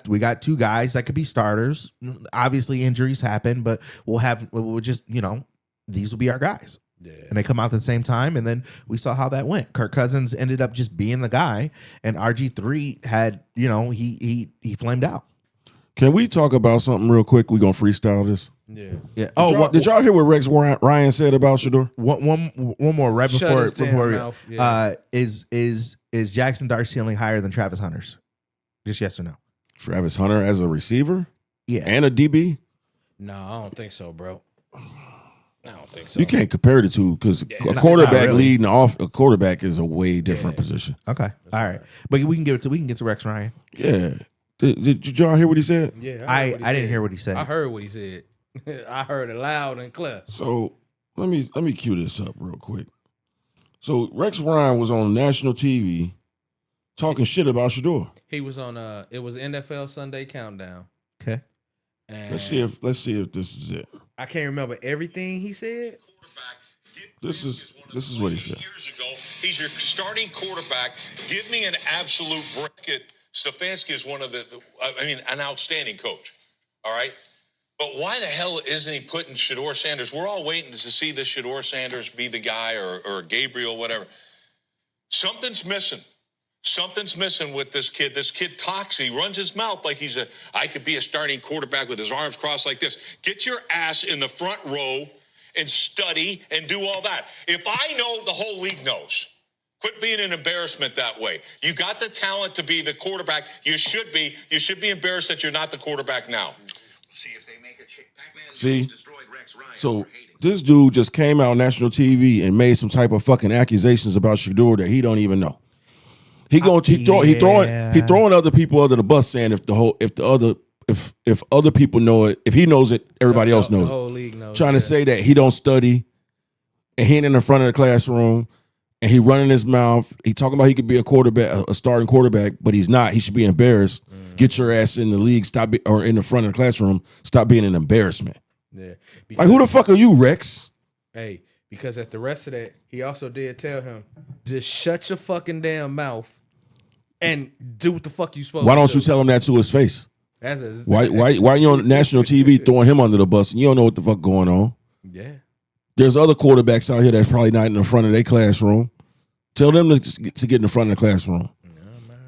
we got two guys that could be starters. Obviously injuries happen, but we'll just these will be our guys. Yeah. And they come out at the same time, and then we saw how that went. Kirk Cousins ended up just being the guy, and RG3 had he flamed out. Can we talk about something real quick? We're gonna freestyle this. Yeah. Did y'all hear what Rex Ryan said about Shedeur? One more right before mouth. Is Jackson Dart ceiling higher than Travis Hunter's? Just yes or no? Travis Hunter as a receiver? Yeah. And a DB? No, I don't think so, bro. I don't think so. You can't compare the two because a quarterback leading off a quarterback is a way different position. Okay. All right. But we can get to Rex Ryan. Yeah. Did y'all hear what he said? Yeah. I didn't hear what he said. I heard what he said. I heard it loud and clear. So let me cue this up real quick. So Rex Ryan was on national TV talking shit about Shedeur. He was on it was NFL Sunday Countdown. Okay. And let's see if this is it. I can't remember everything he said. This is what he said. Years ago, he's your starting quarterback. Give me an absolute bracket. Stefanski is one of an outstanding coach. All right. But why the hell isn't he putting Shedeur Sanders? We're all waiting to see this Shedeur Sanders be the guy or Gabriel, whatever. Something's missing. Something's missing with this kid. This kid talks. He runs his mouth like I could be a starting quarterback with his arms crossed like this. Get your ass in the front row and study and do all that. If I know, the whole league knows. Quit being an embarrassment that way. You got the talent to be the quarterback. You should be. You should be embarrassed that you're not the quarterback now. See if they make a Pac-Man. See? Destroyed Rex Ryan. So this dude just came out on national TV and made some type of fucking accusations about Shedeur that he don't even know. He throwing other people under the bus, saying if other people know it, if he knows it, everybody else knows. The whole league knows. Trying to say that he don't study, and he ain't in the front of the classroom, and he running his mouth. He talking about he could be a quarterback, a starting quarterback, but he's not. He should be embarrassed. Get your ass in the league. Or in the front of the classroom. Stop being an embarrassment. Yeah. Like who the fuck are you, Rex? Hey, because at the rest of that, he also did tell him, just shut your fucking damn mouth and do what the fuck you supposed to do. Why don't you tell him that to his face? Why you on national TV throwing him under the bus and you don't know what the fuck going on? Yeah. There's other quarterbacks out here that's probably not in the front of their classroom. Tell them to get in the front of the classroom.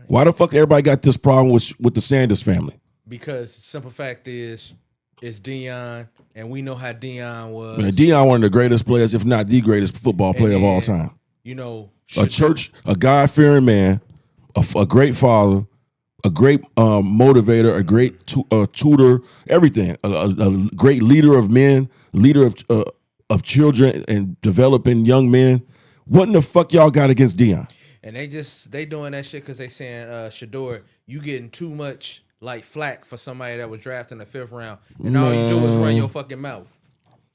Why the fuck everybody got this problem with the Sanders family? Because the simple fact is, it's Deion, and we know how Deion was. Man, Deion, one of the greatest players, if not the greatest football player of all time. A God-fearing man, a great father, a great motivator, a great tutor, everything. A great leader of men, leader of children, and developing young men. What in the fuck y'all got against Deion? And they doing that shit because they saying, Shedeur, you getting too much like flack for somebody that was drafted in the 5th round, and all you do is run your fucking mouth.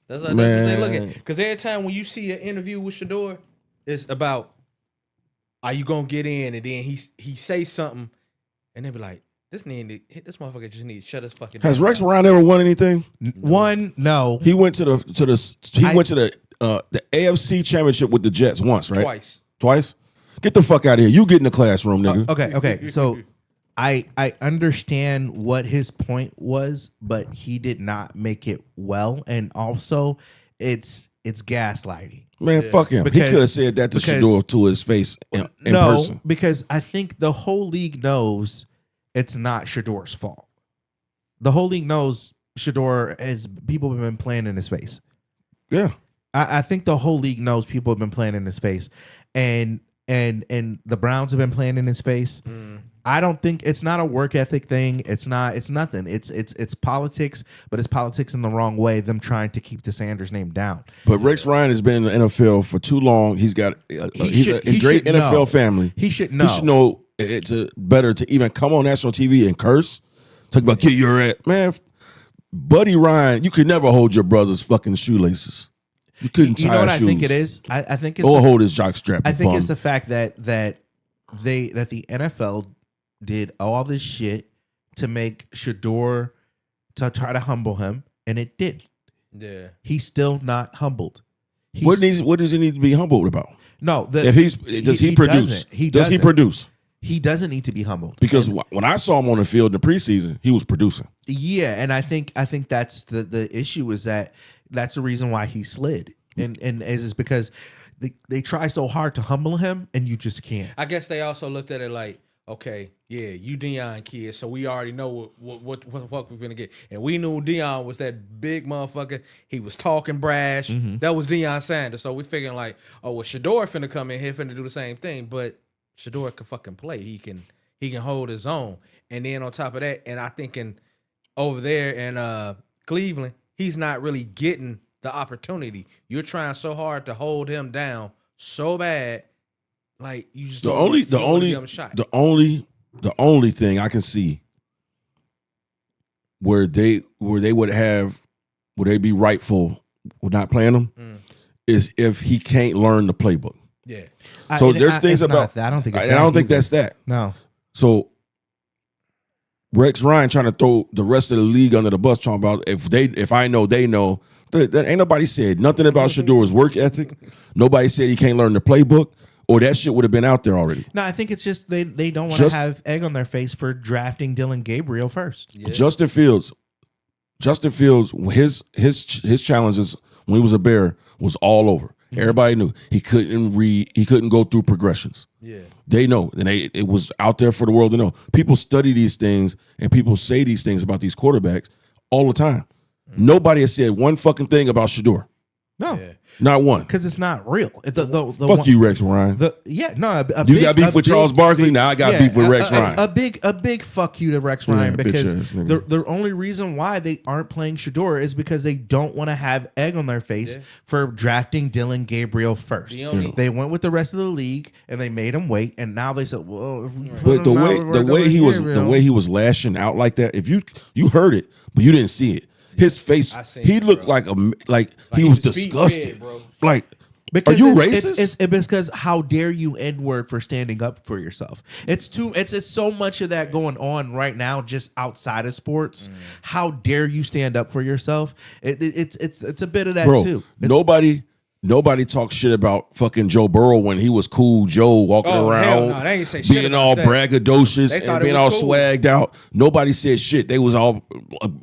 That's what they look at. Because every time when you see an interview with Shedeur, it's about, are you gonna get in? And then he say something, and they be like, this motherfucker just need to shut his fucking. Has Rex Ryan ever won anything? No. He went to the AFC Championship with the Jets once, right? Twice. Get the fuck out of here. You get in the classroom, nigga. Okay. So I understand what his point was, but he did not make it well, and also it's gaslighting. Man, fuck him. He could have said that to Shedeur to his face in person. Because I think the whole league knows it's not Shedeur's fault. The whole league knows people have been playing in his face. Yeah. I think the whole league knows people have been playing in his face. And and the Browns have been playing in his face. I don't think it's not a work ethic thing. It's nothing. It's politics, but it's politics in the wrong way. Them trying to keep the Sanders name down. But Rex Ryan has been in the NFL for too long. He's got he's a great NFL know. family. He should know. He should know it's better to even come on national TV and curse. Talk about get your ass, man. Buddy Ryan, you could never hold your brother's fucking shoelaces. You couldn't tie You know what shoes. I think it is? I think it's Or hold his jock strap. I think bum. it's the fact that the NFL did all this shit to make Shador to try to humble him, and it didn't. Yeah. He's still not humbled. What does he need to be humbled about? No, If does he produce? Does he produce? He doesn't need to be humbled Because when I saw him on the field in the preseason, he was producing. Yeah, and I think that's the issue is that's the reason why he slid, and is because they try so hard to humble him, and you just can't. I guess they also looked at it like, okay, yeah, you Deion kid, so we already know what the fuck we're gonna get, and we knew Deion was that big motherfucker. He was talking brash. That was Deion Sanders. So we figuring like, oh, well, Shador finna come in here finna do the same thing, but Shador can fucking play. He can hold his own, and then on top of that, and I thinking over there in Cleveland, he's not really getting the opportunity. You're trying so hard to hold him down so bad, like you just The only thing I can see where they would be rightful with not playing him is if he can't learn the playbook. Yeah. So there's things about that. I don't think it's I don't think that's that. No. So Rex Ryan trying to throw the rest of the league under the bus, talking about if I know they know. That ain't nobody said nothing about Shador's work ethic. Nobody said he can't learn the playbook, or that shit would have been out there already. No, I think it's just they don't want to have egg on their face for drafting Dylan Gabriel first. Yeah. Justin Fields, his challenges when he was a Bear was all over. Everybody knew he couldn't read, he couldn't go through progressions. Yeah. They know, and it was out there for the world to know. People study these things, and people say these things about these quarterbacks all the time. Nobody has said one fucking thing about Shador. No, Not one. because it's not real. Fuck you, Rex Ryan. You Got beef with Charles Barkley? Now I got beef with Rex Ryan. A big fuck you to Rex Ryan because bitch ass nigga. the only reason why they aren't playing Shador is because they don't want to have egg on their face for drafting Dylan Gabriel first. They went with the rest of the league and they made him wait, and now they said, "Well, if we put But him out, the way he was lashing out like that, if you heard it, but you didn't see it. His face, he looked like he was disgusted. bro. Like, because are you racist? It's because how dare you N-word for standing up for yourself? It's so much of that going on right now, just outside of sports. How dare you stand up for yourself? It's a bit of that too. Nobody talks shit about fucking Joe Burrow when he was cool Joe walking around, no, they ain't say shit being about all that. braggadocious and being all swagged out. Nobody said shit. They was all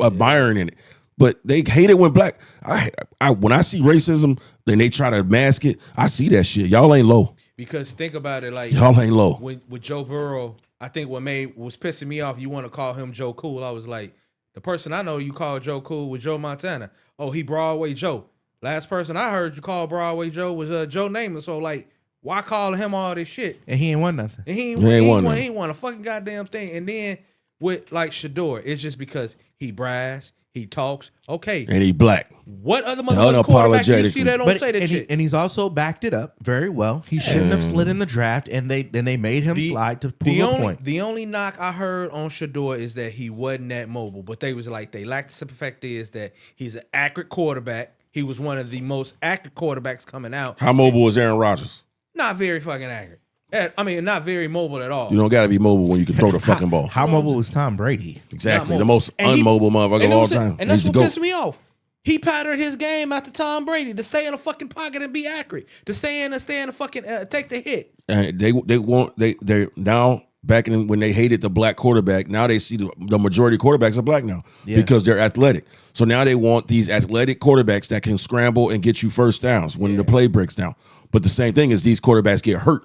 admiring in it. But they hate it when black. When I see racism, then they try to mask it. I see that shit. Y'all ain't low. Because think about it, like Y'all ain't low. with Joe Burrow, I think what was pissing me off. You want to call him Joe Cool? I was like, the person I know you call Joe Cool was Joe Montana. Oh, he Broadway Joe. Last person I heard you call Broadway Joe was Joe Namath. So like, why call him all this shit? And he ain't won nothing. And he ain't won a fucking goddamn thing. And then with like Shador, it's just because he brass. He talks, okay. And he black. What other motherfucking quarterback do you see that don't say that shit? And he's also backed it up very well. He shouldn't have slid in the draft, and they made him slide to prove a point. The only knock I heard on Shador is that he wasn't that mobile, but they lacked the fact is that he's an accurate quarterback. He was one of the most accurate quarterbacks coming out. How mobile was Aaron Rodgers? Not very fucking accurate. I mean, not very mobile at all. You don't got to be mobile when you can throw the fucking ball. How mobile was Tom Brady? Exactly. The most unmobile motherfucker of all time. And that's what pissed me off. He patterned his game after Tom Brady to stay in the fucking pocket and be accurate, to stay in the fucking take the hit. And they're now back in when they hated the black quarterback. Now they see the majority of quarterbacks are black now because they're athletic. So now they want these athletic quarterbacks that can scramble and get you first downs when the play breaks down. But the same thing is these quarterbacks get hurt.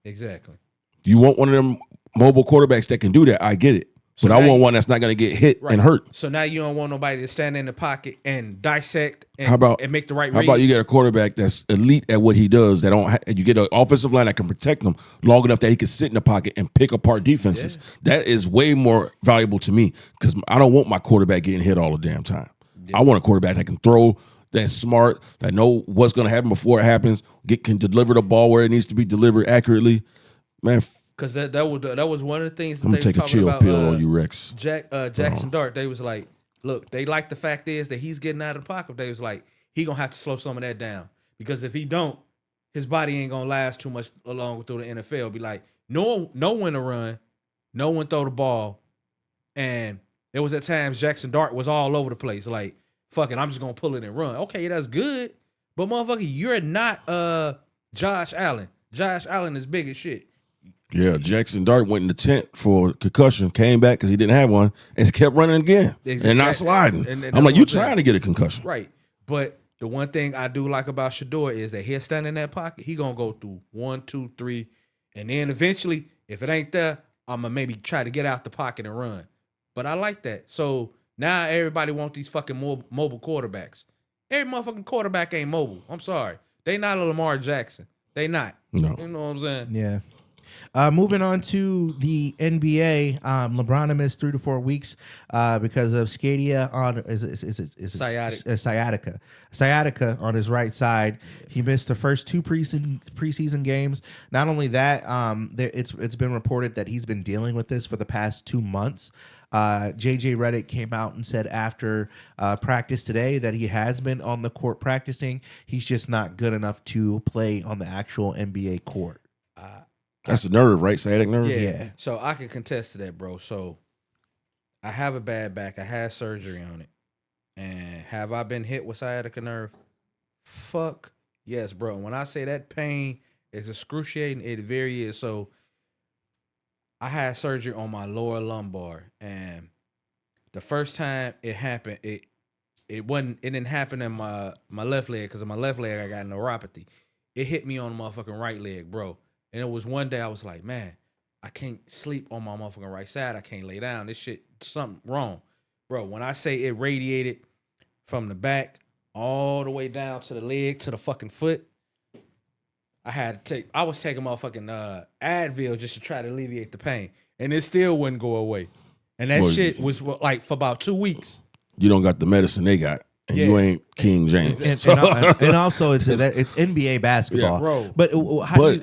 Exactly. You want one of them mobile quarterbacks that can do that. I get it. But I want one that's not going to get hit and hurt. So now you don't want nobody to stand in the pocket and dissect and, and make the right read. How about you get a quarterback that's elite at what he does? You get an offensive line that can protect him long enough that he can sit in the pocket and pick apart defenses. Yeah. That is way more valuable to me because I don't want my quarterback getting hit all the damn time. Yeah. I want a quarterback that can throw, that's smart, that know what's going to happen before it happens, can deliver the ball where it needs to be delivered accurately. Man, because that was one of the things that I'm they gonna take a chill pill on you, Rex. Jackson Dart, they was like, look, they like the fact is that he's getting out of the pocket. They was like, he gonna have to slow some of that down because if he don't, his body ain't gonna last too much along through the NFL. Be like, no one to run, no one throw the ball, and it was at times Jackson Dart was all over the place. Like, fuck it, I'm just gonna pull it and run. Okay, that's good, but motherfucker, you're not Josh Allen. Josh Allen is big as shit. Yeah, Jackson Dart went in the tent for concussion, came back because he didn't have one, and kept running again and not sliding. And I'm like, you trying to get a concussion. Right. But the one thing I do like about Shedeur is that he'll stand in that pocket. He going to go through 1, 2, 3, and then eventually, if it ain't there, I'm going to maybe try to get out the pocket and run. But I like that. So now everybody want these fucking mobile quarterbacks. Every motherfucking quarterback ain't mobile. I'm sorry. They not a Lamar Jackson. They not. No. You know what I'm saying? Yeah. Moving on to the NBA, LeBron missed 3 to 4 weeks because of sciatica on his right side. He missed the first 2 preseason games. Not only that, it's been reported that he's been dealing with this for the past 2 months. JJ Redick came out and said after practice today that he has been on the court practicing. He's just not good enough to play on the actual NBA court. That's a nerve, right? Sciatic nerve? Yeah. So I can contest to that, bro. So I have a bad back. I had surgery on it. And have I been hit with sciatica nerve? Fuck yes, bro. When I say that pain is excruciating, it very is. So I had surgery on my lower lumbar. And the first time it happened, it didn't happen in my left leg, because in my left leg I got neuropathy. It hit me on the motherfucking right leg, bro. And it was one day I was like, man, I can't sleep on my motherfucking right side. I can't lay down. This shit, something wrong. Bro, when I say it radiated from the back all the way down to the leg, to the fucking foot, I was taking motherfucking Advil just to try to alleviate the pain. And it still wouldn't go away. And that shit was like for about 2 weeks. You don't got the medicine they got. And you ain't King James. And also, it's NBA basketball. Yeah. Bro. But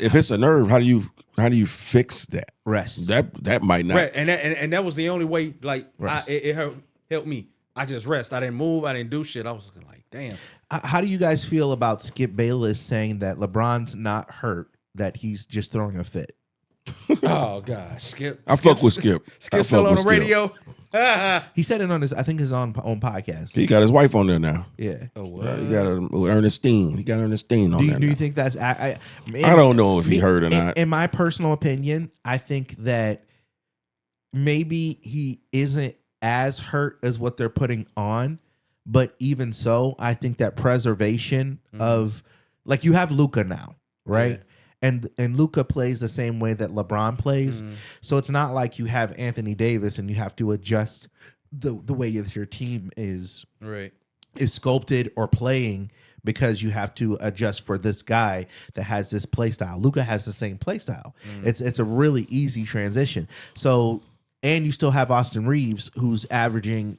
if it's a nerve, how do you fix that? Rest. That might not. Right. And that was the only way, like, it helped me. I just rest. I didn't move. I didn't do shit. I was like, damn. How do you guys feel about Skip Bayless saying that LeBron's not hurt, that he's just throwing a fit? Oh, gosh. Skip. I fuck with Skip. Skip still on the radio. He said it on his own podcast. He got his wife on there now. Yeah. Oh, wow. He got Ernestine. He got Ernestine on there. Do you think that's? I don't know if he heard or not. In my personal opinion, I think that maybe he isn't as hurt as what they're putting on, but even so, I think that preservation of, like, you have Luka now, right? Yeah. And Luka plays the same way that LeBron plays. So it's not like you have Anthony Davis and you have to adjust the way that your team is sculpted or playing, because you have to adjust for this guy that has this play style. Luka has the same play style. It's a really easy transition. So, and you still have Austin Reeves, who's averaging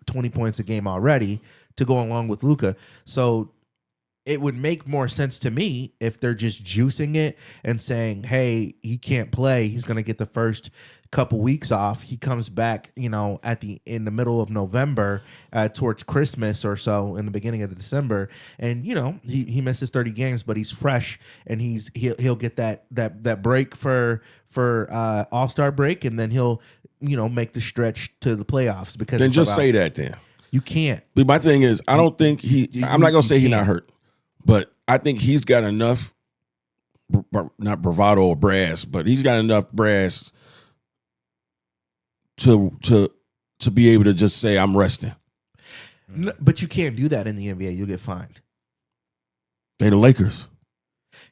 20 points a game already, to go along with Luka. So it would make more sense to me if they're just juicing it and saying, hey, he can't play. He's going to get the first couple weeks off. He comes back, in the middle of November, towards Christmas or so, in the beginning of December. And, he misses 30 games, but he's fresh, and he'll get that break for All-Star break, and then he'll, make the stretch to the playoffs. Because then just say that then. You can't. But my thing is, I don't think I'm not going to say he's not hurt. But I think he's got enough, not bravado or brass, but he's got enough brass to be able to just say, I'm resting. No, but you can't do that in the NBA. You'll get fined. They the Lakers.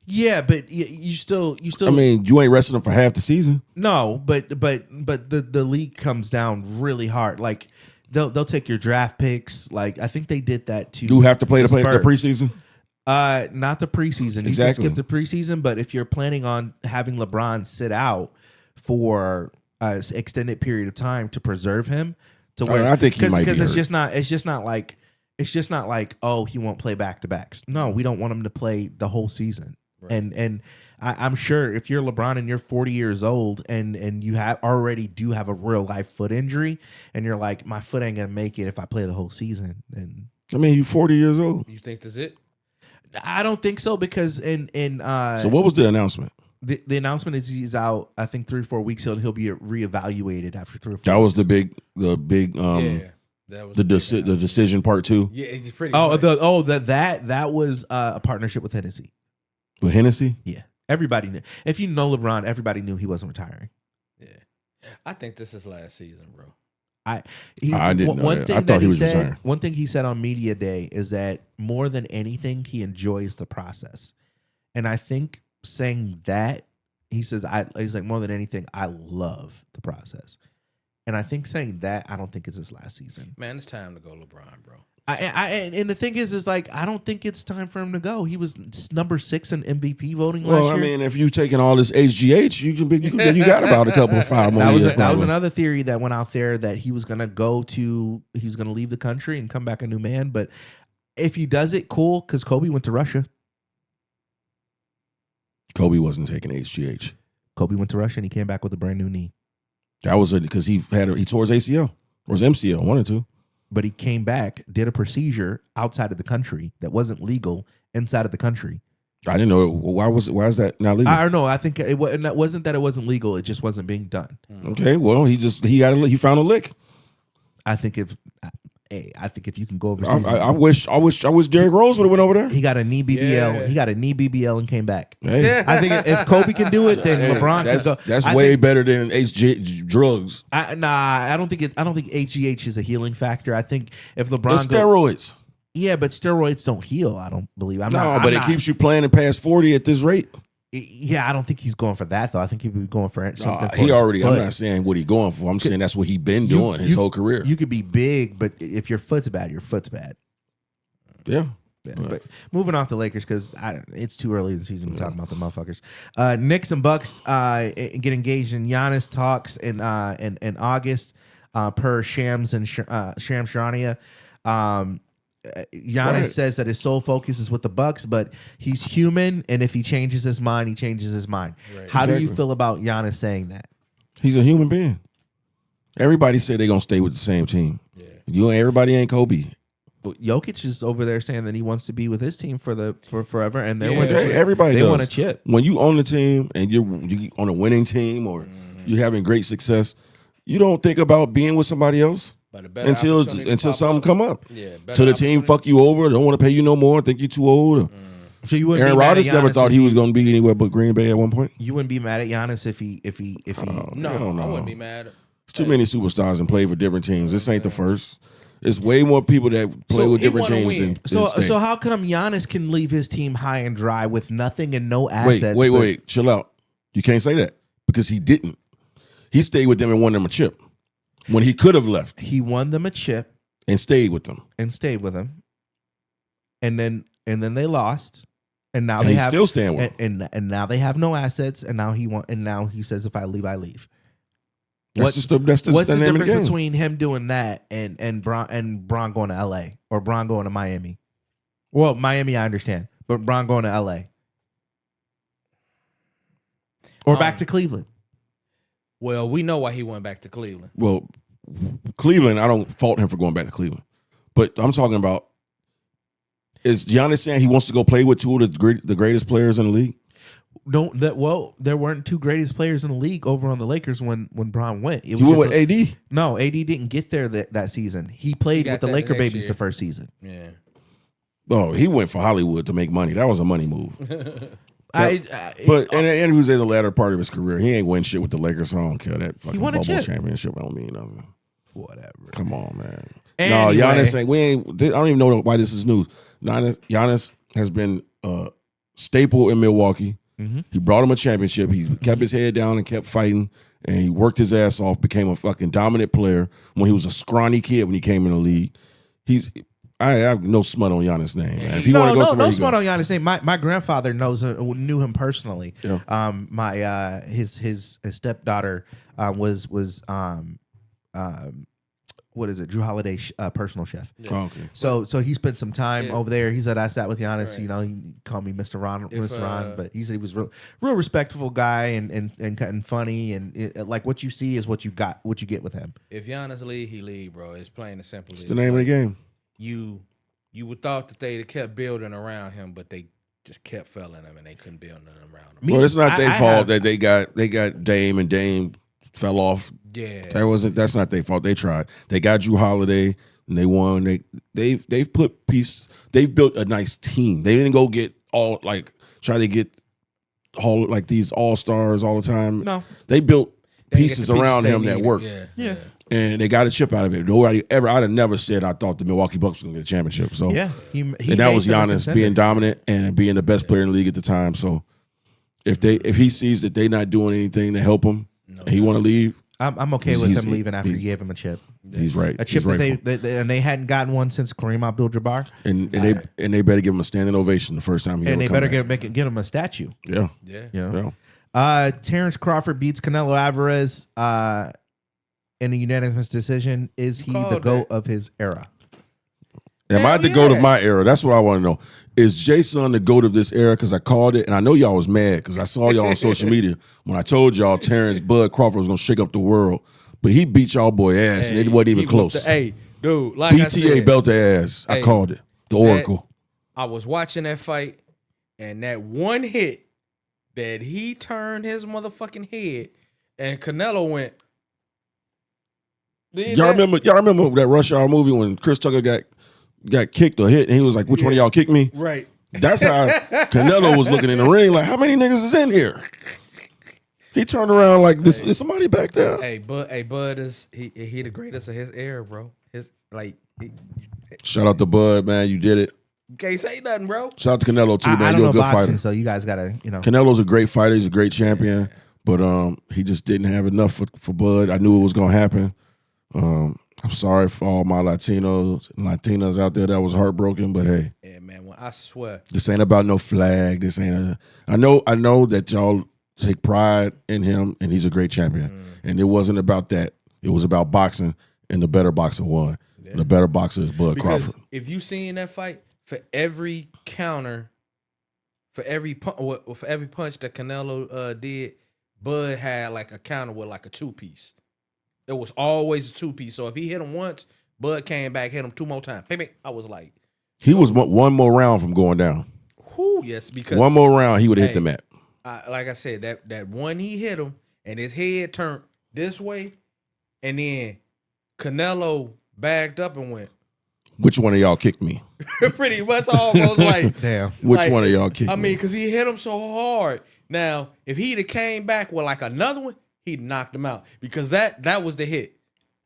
Yeah, but you still. I mean, you ain't resting him for half the season. No, but the league comes down really hard. Like they'll take your draft picks. Like I think they did that too. You have to play the Spurs. preseason. Not the preseason. Exactly. You can skip the preseason, but if you're planning on having LeBron sit out for an extended period of time to preserve him, to where I think he might be because hurt. it's just not like oh he won't play back to backs. No, we don't want him to play the whole season. Right. And I'm sure if you're LeBron and you're 40 years old and you already do have a real life foot injury and you're like my foot ain't gonna make it if I play the whole season. And I mean, you're 40 years old. You think that's it? I don't think so because So what was the announcement? The announcement is he's out. I think 3 or 4 weeks. He'll be reevaluated after 3 or 4. That was weeks. the big That was the decision part 2 Yeah, it's pretty. That was a partnership with Hennessy. with Hennessy. Yeah, everybody knew. If you know LeBron, everybody knew he wasn't retiring. Yeah, I think this is last season, bro. I didn't know that. I thought he was retiring. One thing he said on media day is that more than anything, he enjoys the process, and I think saying that he's like more than anything, I love the process, and I think saying that I don't think it's his last season. Man, it's time to go, LeBron, bro. And the thing is like I don't think it's time for him to go. He was number 6 in MVP voting last year. Well, I mean, if you taking all this HGH, you got about a couple of 5 more years. That was another theory that went out there that he was gonna leave the country and come back a new man. But if he does it, cool, because Kobe went to Russia. Kobe wasn't taking HGH. Kobe went to Russia and he came back with a brand new knee. That was because he tore his ACL or his MCL, one or two. But he came back, did a procedure outside of the country that wasn't legal inside of the country. I didn't know. Why is that not legal? I don't know. I think it wasn't that it wasn't legal. It just wasn't being done. Okay, well, he found a lick. I think if you can go overseas, I wish Derrick Rose would have went over there. he got a knee BBL. Yeah. He got a knee BBL and came back. Hey, I think if Kobe can do it, then LeBron can go. That's I way think- better than drugs. I don't think HGH is a healing factor. I think if The LeBron steroids. yeah, but steroids don't heal. I don't believe. It keeps you playing past 40 at this rate. Yeah, I don't think he's going for that though. I think he'd be going for something. For He his already. foot. I'm not saying what he going for. I'm saying that's what he been doing his whole career. You could be big, but if your foot's bad, your foot's bad. Yeah. Yeah, but moving off the Lakers because it's too early in the season to talk about the motherfuckers. Knicks and Bucks get engaged in Giannis talks in August per Shams and Shams Charania. Giannis says that his sole focus is with the Bucks, but he's human, and if he changes his mind, he changes his mind. Right. How do you feel about Giannis saying that? He's a human being. Everybody said they're gonna stay with the same team. Yeah. Everybody ain't Kobe. Jokic is over there saying that he wants to be with his team for forever, and everybody they want a chip. When you own the team and you're on a winning team or you're having great success, you don't think about being with somebody else until something come up. Yeah, so the team fuck you over, don't want to pay you no more, think you're too old. So you Aaron Rodgers never thought he was going to be anywhere but Green Bay at one point. You wouldn't be mad at Giannis if he No, I wouldn't be mad. It's too many superstars and play for different teams. This ain't the first. There's way more people that play with different teams than So how come Giannis can leave his team high and dry with nothing and no assets? Wait, chill out. You can't say that because he didn't. He stayed with them and won them a chip when he could have left. He won them a chip and stayed with them. And then they lost. And now they still stand with him. And now they have no assets. And now he says if I leave, I leave. What's the difference between him doing that and Bron going to LA or Bron going to Miami? Well, Miami I understand, but Bron going to LA or back to Cleveland. Well, we know why he went back to Cleveland. Well, Cleveland, I don't fault him for going back to Cleveland, but I'm talking about is Giannis saying he wants to go play with two of the greatest players in the league? There weren't two greatest players in the league over on the Lakers when Bron went. He went with AD? No, AD didn't get there that season. He played with the Laker babies the first season. Yeah. Oh, he went for Hollywood to make money. That was a money move. And he was in the latter part of his career. He ain't win shit with the Lakers, so I don't care. That fucking bubble championship, I don't mean nothing. Whatever. Come on, man. Anyway. No, Giannis ain't. I don't even know why this is news. Giannis has been staple in Milwaukee. He brought him a championship. He kept his head down and kept fighting, and he worked his ass off, became a fucking dominant player when he was a scrawny kid when he came in the league. I have no smut on Giannis' name, man. If you want to go somewhere, no smut on Giannis' name. My grandfather knew him personally. Yeah. His stepdaughter was what is it? Drew Holiday's personal chef. Oh, okay. So he spent some time over there. He said I sat with Giannis. Right. You know, he called me Mr. Ron, but he said he was real respectful guy and funny and like what you see is what you get with him. If Giannis leave, he leave, bro. It's plain and simple. It's the name of the game. You would thought that they kept building around him, but they just kept failing him and they couldn't build nothing around him. Well, it's not their fault that they got Dame and Dame fell off. Yeah, That's not their fault. They tried. They got Drew Holiday and they won. They've built a nice team. They didn't go get try to get all like these all stars all the time. No, they built They pieces get the around they him that needed. worked. Yeah. And they got a chip out of it. I'd have never said I thought the Milwaukee Bucks were going to get a championship. So yeah, and that was Giannis being dominant and being the best player in the league at the time. So if he sees that they're not doing anything to help him, and he want to leave, I'm okay with him leaving after you gave him a chip. He's right. A chip He's that they hadn't gotten one since Kareem Abdul-Jabbar, and they better give him a standing ovation the first time he and they ever better come back. get him a statue. Yeah. You know? Terrence Crawford beats Canelo Alvarez in a unanimous decision. Is he the GOAT of his era? Am I the GOAT of my era? That's what I want to know. Is J.Son the GOAT of this era? Because I called it, and I know y'all was mad because I saw y'all on social media when I told y'all Terrence Bud Crawford was going to shake up the world. But he beat y'all boy ass, and it wasn't even close. Dude, like I BTA said, belt their ass. I called it. The Oracle. I was watching that fight, and that one hit that he turned his motherfucking head, and Canelo went. Y'all remember that Rush Hour movie when Chris Tucker got kicked or hit, and he was like, "Which one of y'all kicked me?" Right. That's how Canelo was looking in the ring. Like, how many niggas is in here? He turned around like, "Is somebody back there?" Hey, Bud is he the greatest of his era, bro. Shout out to Bud, man. You did it. You can't say nothing, bro. Shout out to Canelo too, I man. don't You're know a good boxing, fighter. so you guys gotta Canelo's a great fighter. He's a great champion, but he just didn't have enough for Bud. I knew it was gonna happen. I'm sorry for all my Latinos and Latinas out there that was heartbroken, but hey, Yeah, man. Well, I swear. this ain't about no flag. This ain't I know that y'all take pride in him, and he's a great champion. And it wasn't about that. It was about boxing, and the better boxer won. Yeah. The better boxer is Bud Crawford. If you seen that fight, for every counter, for every punch that Canelo did, Bud had like a counter with like a 2-piece. It was always a 2-piece. So if he hit him once, Bud came back, hit him 2 more times. I was like, he was one more round from going down. Yes, because one more round he would have hit the mat. Like I said, that one he hit him and his head turned this way, and then Canelo backed up and went. Which one of y'all kicked me? Pretty much almost like damn. Which one of y'all kicked me? I mean, because he hit him so hard. Now, if he'd have came back with like another one, he'd knocked him out because that was the hit.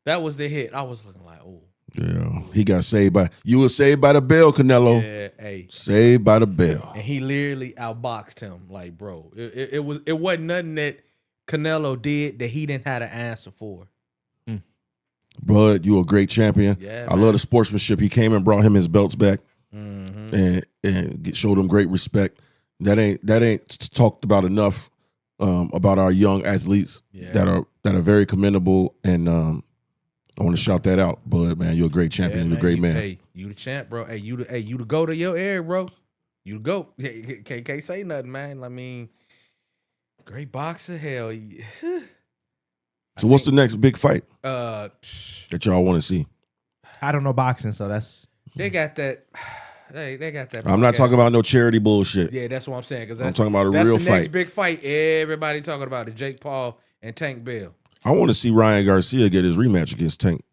That was the hit. I was looking like, oh. Yeah, he got saved by. You were saved by the bell, Canelo. Yeah, hey. Saved by the bell. And he literally outboxed him. Like, bro, it wasn't nothing that Canelo did that he didn't have an answer for. Bud, you a great champion. Yeah, I love the sportsmanship. He came and brought him his belts back, and showed him great respect. That ain't talked about enough about our young athletes that are very commendable. And I want to shout that out, Bud. Man, you're a great champion. You're a great man. Hey, you the champ, bro. Hey, you the GOAT of your area, bro. You the GOAT. Can't say nothing, man. I mean, great boxer. Hell, So what's the next big fight that y'all want to see? I don't know boxing, so that's they got that. They got that. I'm not talking about no charity bullshit. Yeah, that's what I'm saying. Because I'm talking about a that's real the next fight. big fight. Everybody talking about it. Jake Paul and Tank Bell. I want to see Ryan Garcia get his rematch against Tank.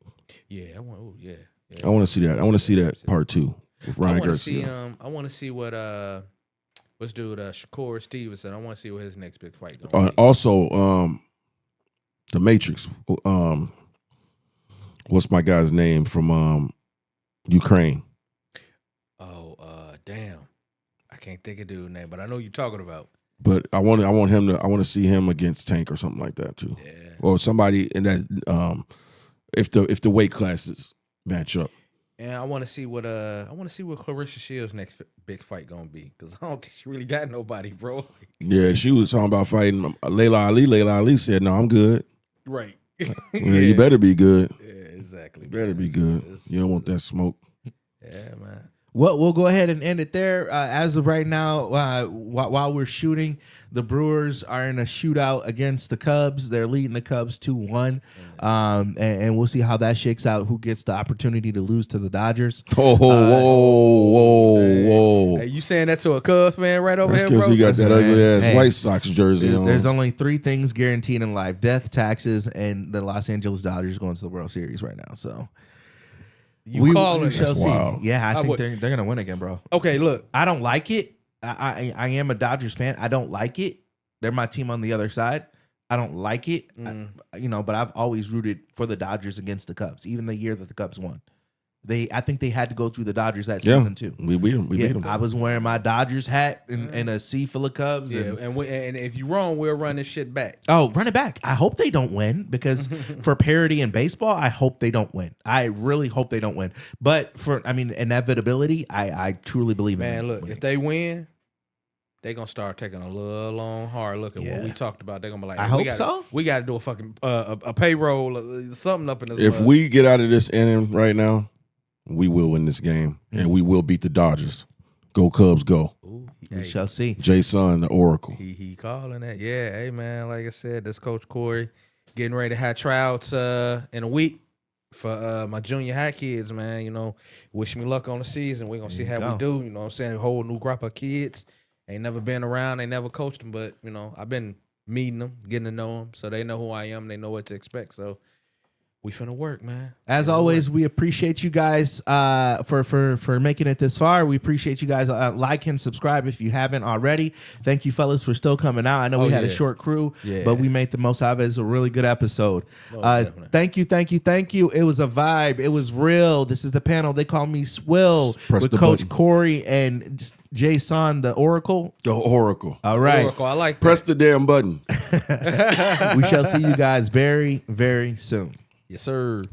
Yeah, I want to see that. I want to see that part 2 with Ryan Garcia. I want to see what what's dude Shakur Stevenson. I want to see what his next big fight gonna be. Also, The Matrix. What's my guy's name from Ukraine? Oh, damn. I can't think of dude's name, but I know you're talking about. But I want to see him against Tank or something like that too, or somebody in that if the weight classes match up. And I want to see what Clarissa Shields' next big fight gonna be, because I don't think she really got nobody, bro. Yeah, she was talking about fighting Layla Ali. Layla Ali said, "No, I'm good." Right. Well, you better be good. Yeah, exactly. You better be good. You don't want that smoke. Yeah, man. Well, we'll go ahead and end it there. As of right now, while we're shooting, the Brewers are in a shootout against the Cubs. They're leading the Cubs 2-1. And we'll see how that shakes out, who gets the opportunity to lose to the Dodgers. Oh, whoa. Hey, you saying that to a Cubs fan right over That's here, bro? because he got that ugly-ass Hey, White Sox jersey on. There's only 3 things guaranteed in life: death, taxes, and the Los Angeles Dodgers going to the World Series right now. So You calling shall it. see. wild. Yeah, I think would- they're going to win again, bro. Okay, look. I don't like it. I am a Dodgers fan. I don't like it. They're my team on the other side. I don't like it. But I've always rooted for the Dodgers against the Cubs, even the year that the Cubs won. I think they had to go through the Dodgers that season too. We beat them. We beat them. I was wearing my Dodgers hat and a sea full of Cubs. Yeah, And, and if you're wrong, we'll run this shit back. oh, run it back. I hope they don't win, because for parity in baseball, I hope they don't win. I really hope they don't win. But for inevitability, I truly believe in Man, them look, winning. if they win, they're going to start taking a little long, hard look at what we talked about. They're going to be like, I hey, hope so. We got to do a fucking a payroll, something up in this. If we get out of this inning right now, we will win this game, and we will beat the Dodgers. Go Cubs, go. We shall see. J.Son the Oracle. He calling that. Yeah, hey, man, like I said, this Coach Corey getting ready to have tryouts in a week for my junior high kids, man. You know, wish me luck on the season. We're going to see how we do. You know what I'm saying? A whole new group of kids. Ain't never been around. They never coached them, but, you know, I've been meeting them, getting to know them, so they know who I am. They know what to expect, so we finna work, man. As always, we appreciate you guys for making it this far. We appreciate you guys. Like and subscribe if you haven't already. Thank you, fellas, for still coming out. I know we had a short crew, but we made the most of it. It's a really good episode. Thank you. It was a vibe. It was real. This is the panel. They call me Swill with Coach Corey and J.Son the Oracle. The Oracle. All right. Oracle, I like that. Press the damn button. We shall see you guys very, very soon. Yes, sir.